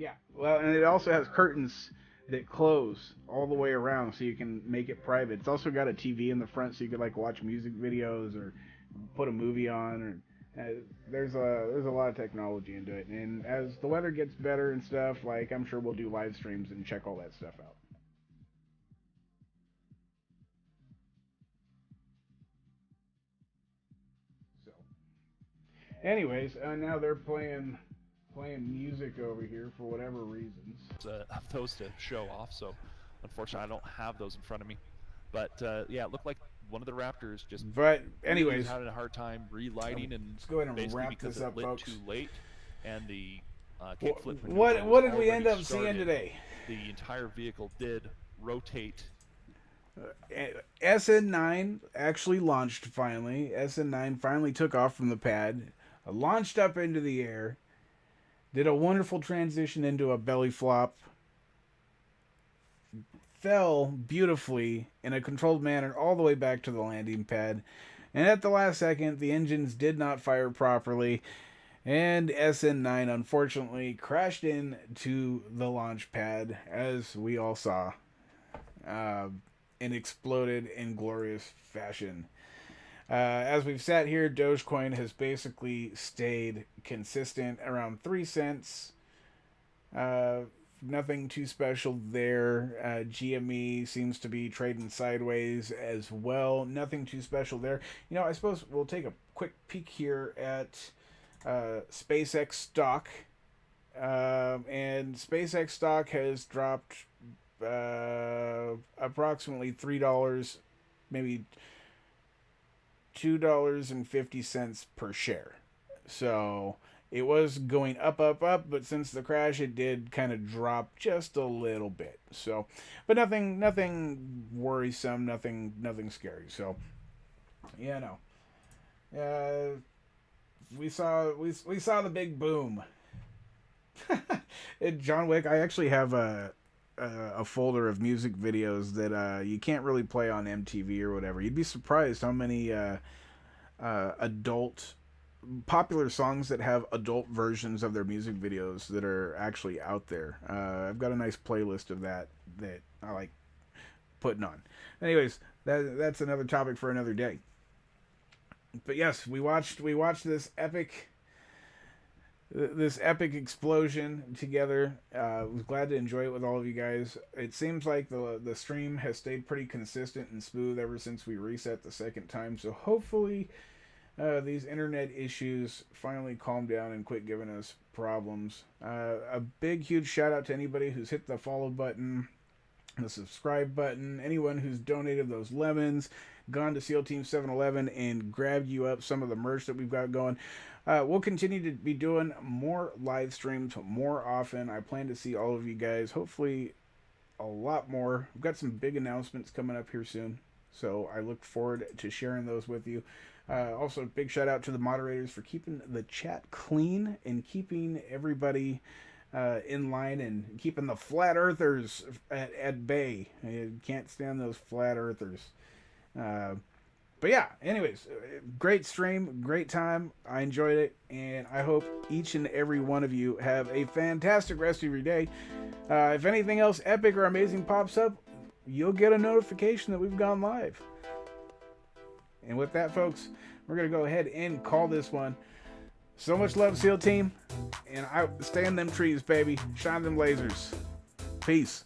Yeah. Well, and it also has curtains that close all the way around, so you can make it private. It's also got a TV in the front, so you could like watch music videos or put a movie on. Or there's a lot of technology into it. And as the weather gets better and stuff, like I'm sure we'll do live streams and check all that stuff out. So Anyways, now they're playing music over here for whatever reasons. Of those to show off, so unfortunately I don't have those in front of me. But yeah, it looked like one of the Raptors just But really anyways, had a hard time relighting, and let's go ahead and basically wrap because this it up, lit folks. too late, and the kickflip maneuver What was did we end already up seeing started, today? The entire vehicle did rotate. SN9 actually launched finally. SN9 finally took off from the pad, launched up into the air, did a wonderful transition into a belly flop, fell beautifully in a controlled manner all the way back to the landing pad, and at the last second the engines did not fire properly, and SN9 unfortunately crashed into the launch pad, as we all saw, and exploded in glorious fashion. As we've sat here, Dogecoin has basically stayed consistent around 3 cents. Nothing too special there. GME seems to be trading sideways as well. Nothing too special there. You know, I suppose we'll take a quick peek here at Spacex stock. And Spacex stock has dropped approximately $3, maybe $2.50 per share. So it was going up, but since the crash, it did kind of drop just a little bit. So, but nothing worrisome, nothing scary. So, yeah, no. We saw the big boom. John Wick. I actually have a folder of music videos that you can't really play on MTV or whatever. You'd be surprised how many adult popular songs that have adult versions of their music videos that are actually out there. I've got a nice playlist of that I like putting on. Anyways, that's another topic for another day. But yes, we watched this epic explosion together. Was glad to enjoy it with all of you guys. It seems like the stream has stayed pretty consistent and smooth ever since we reset the second time. So hopefully these internet issues finally calm down and quit giving us problems. A big, huge shout out to anybody who's hit the follow button, the subscribe button, anyone who's donated those lemons, gone to SEAL Team 711 and grabbed you up some of the merch that we've got going. We'll continue to be doing more live streams more often. I plan to see all of you guys, hopefully a lot more. We've got some big announcements coming up here soon, so I look forward to sharing those with you. Also, big shout out to the moderators for keeping the chat clean and keeping everybody in line and keeping the flat earthers at bay. I can't stand those flat earthers. But yeah, anyways, great stream, great time. I enjoyed it, and I hope each and every one of you have a fantastic rest of your day. If anything else epic or amazing pops up, you'll get a notification that we've gone live. And with that, folks, we're going to go ahead and call this one. So much love, SEAL Team, and I stay in them trees, baby. Shine them lasers. Peace.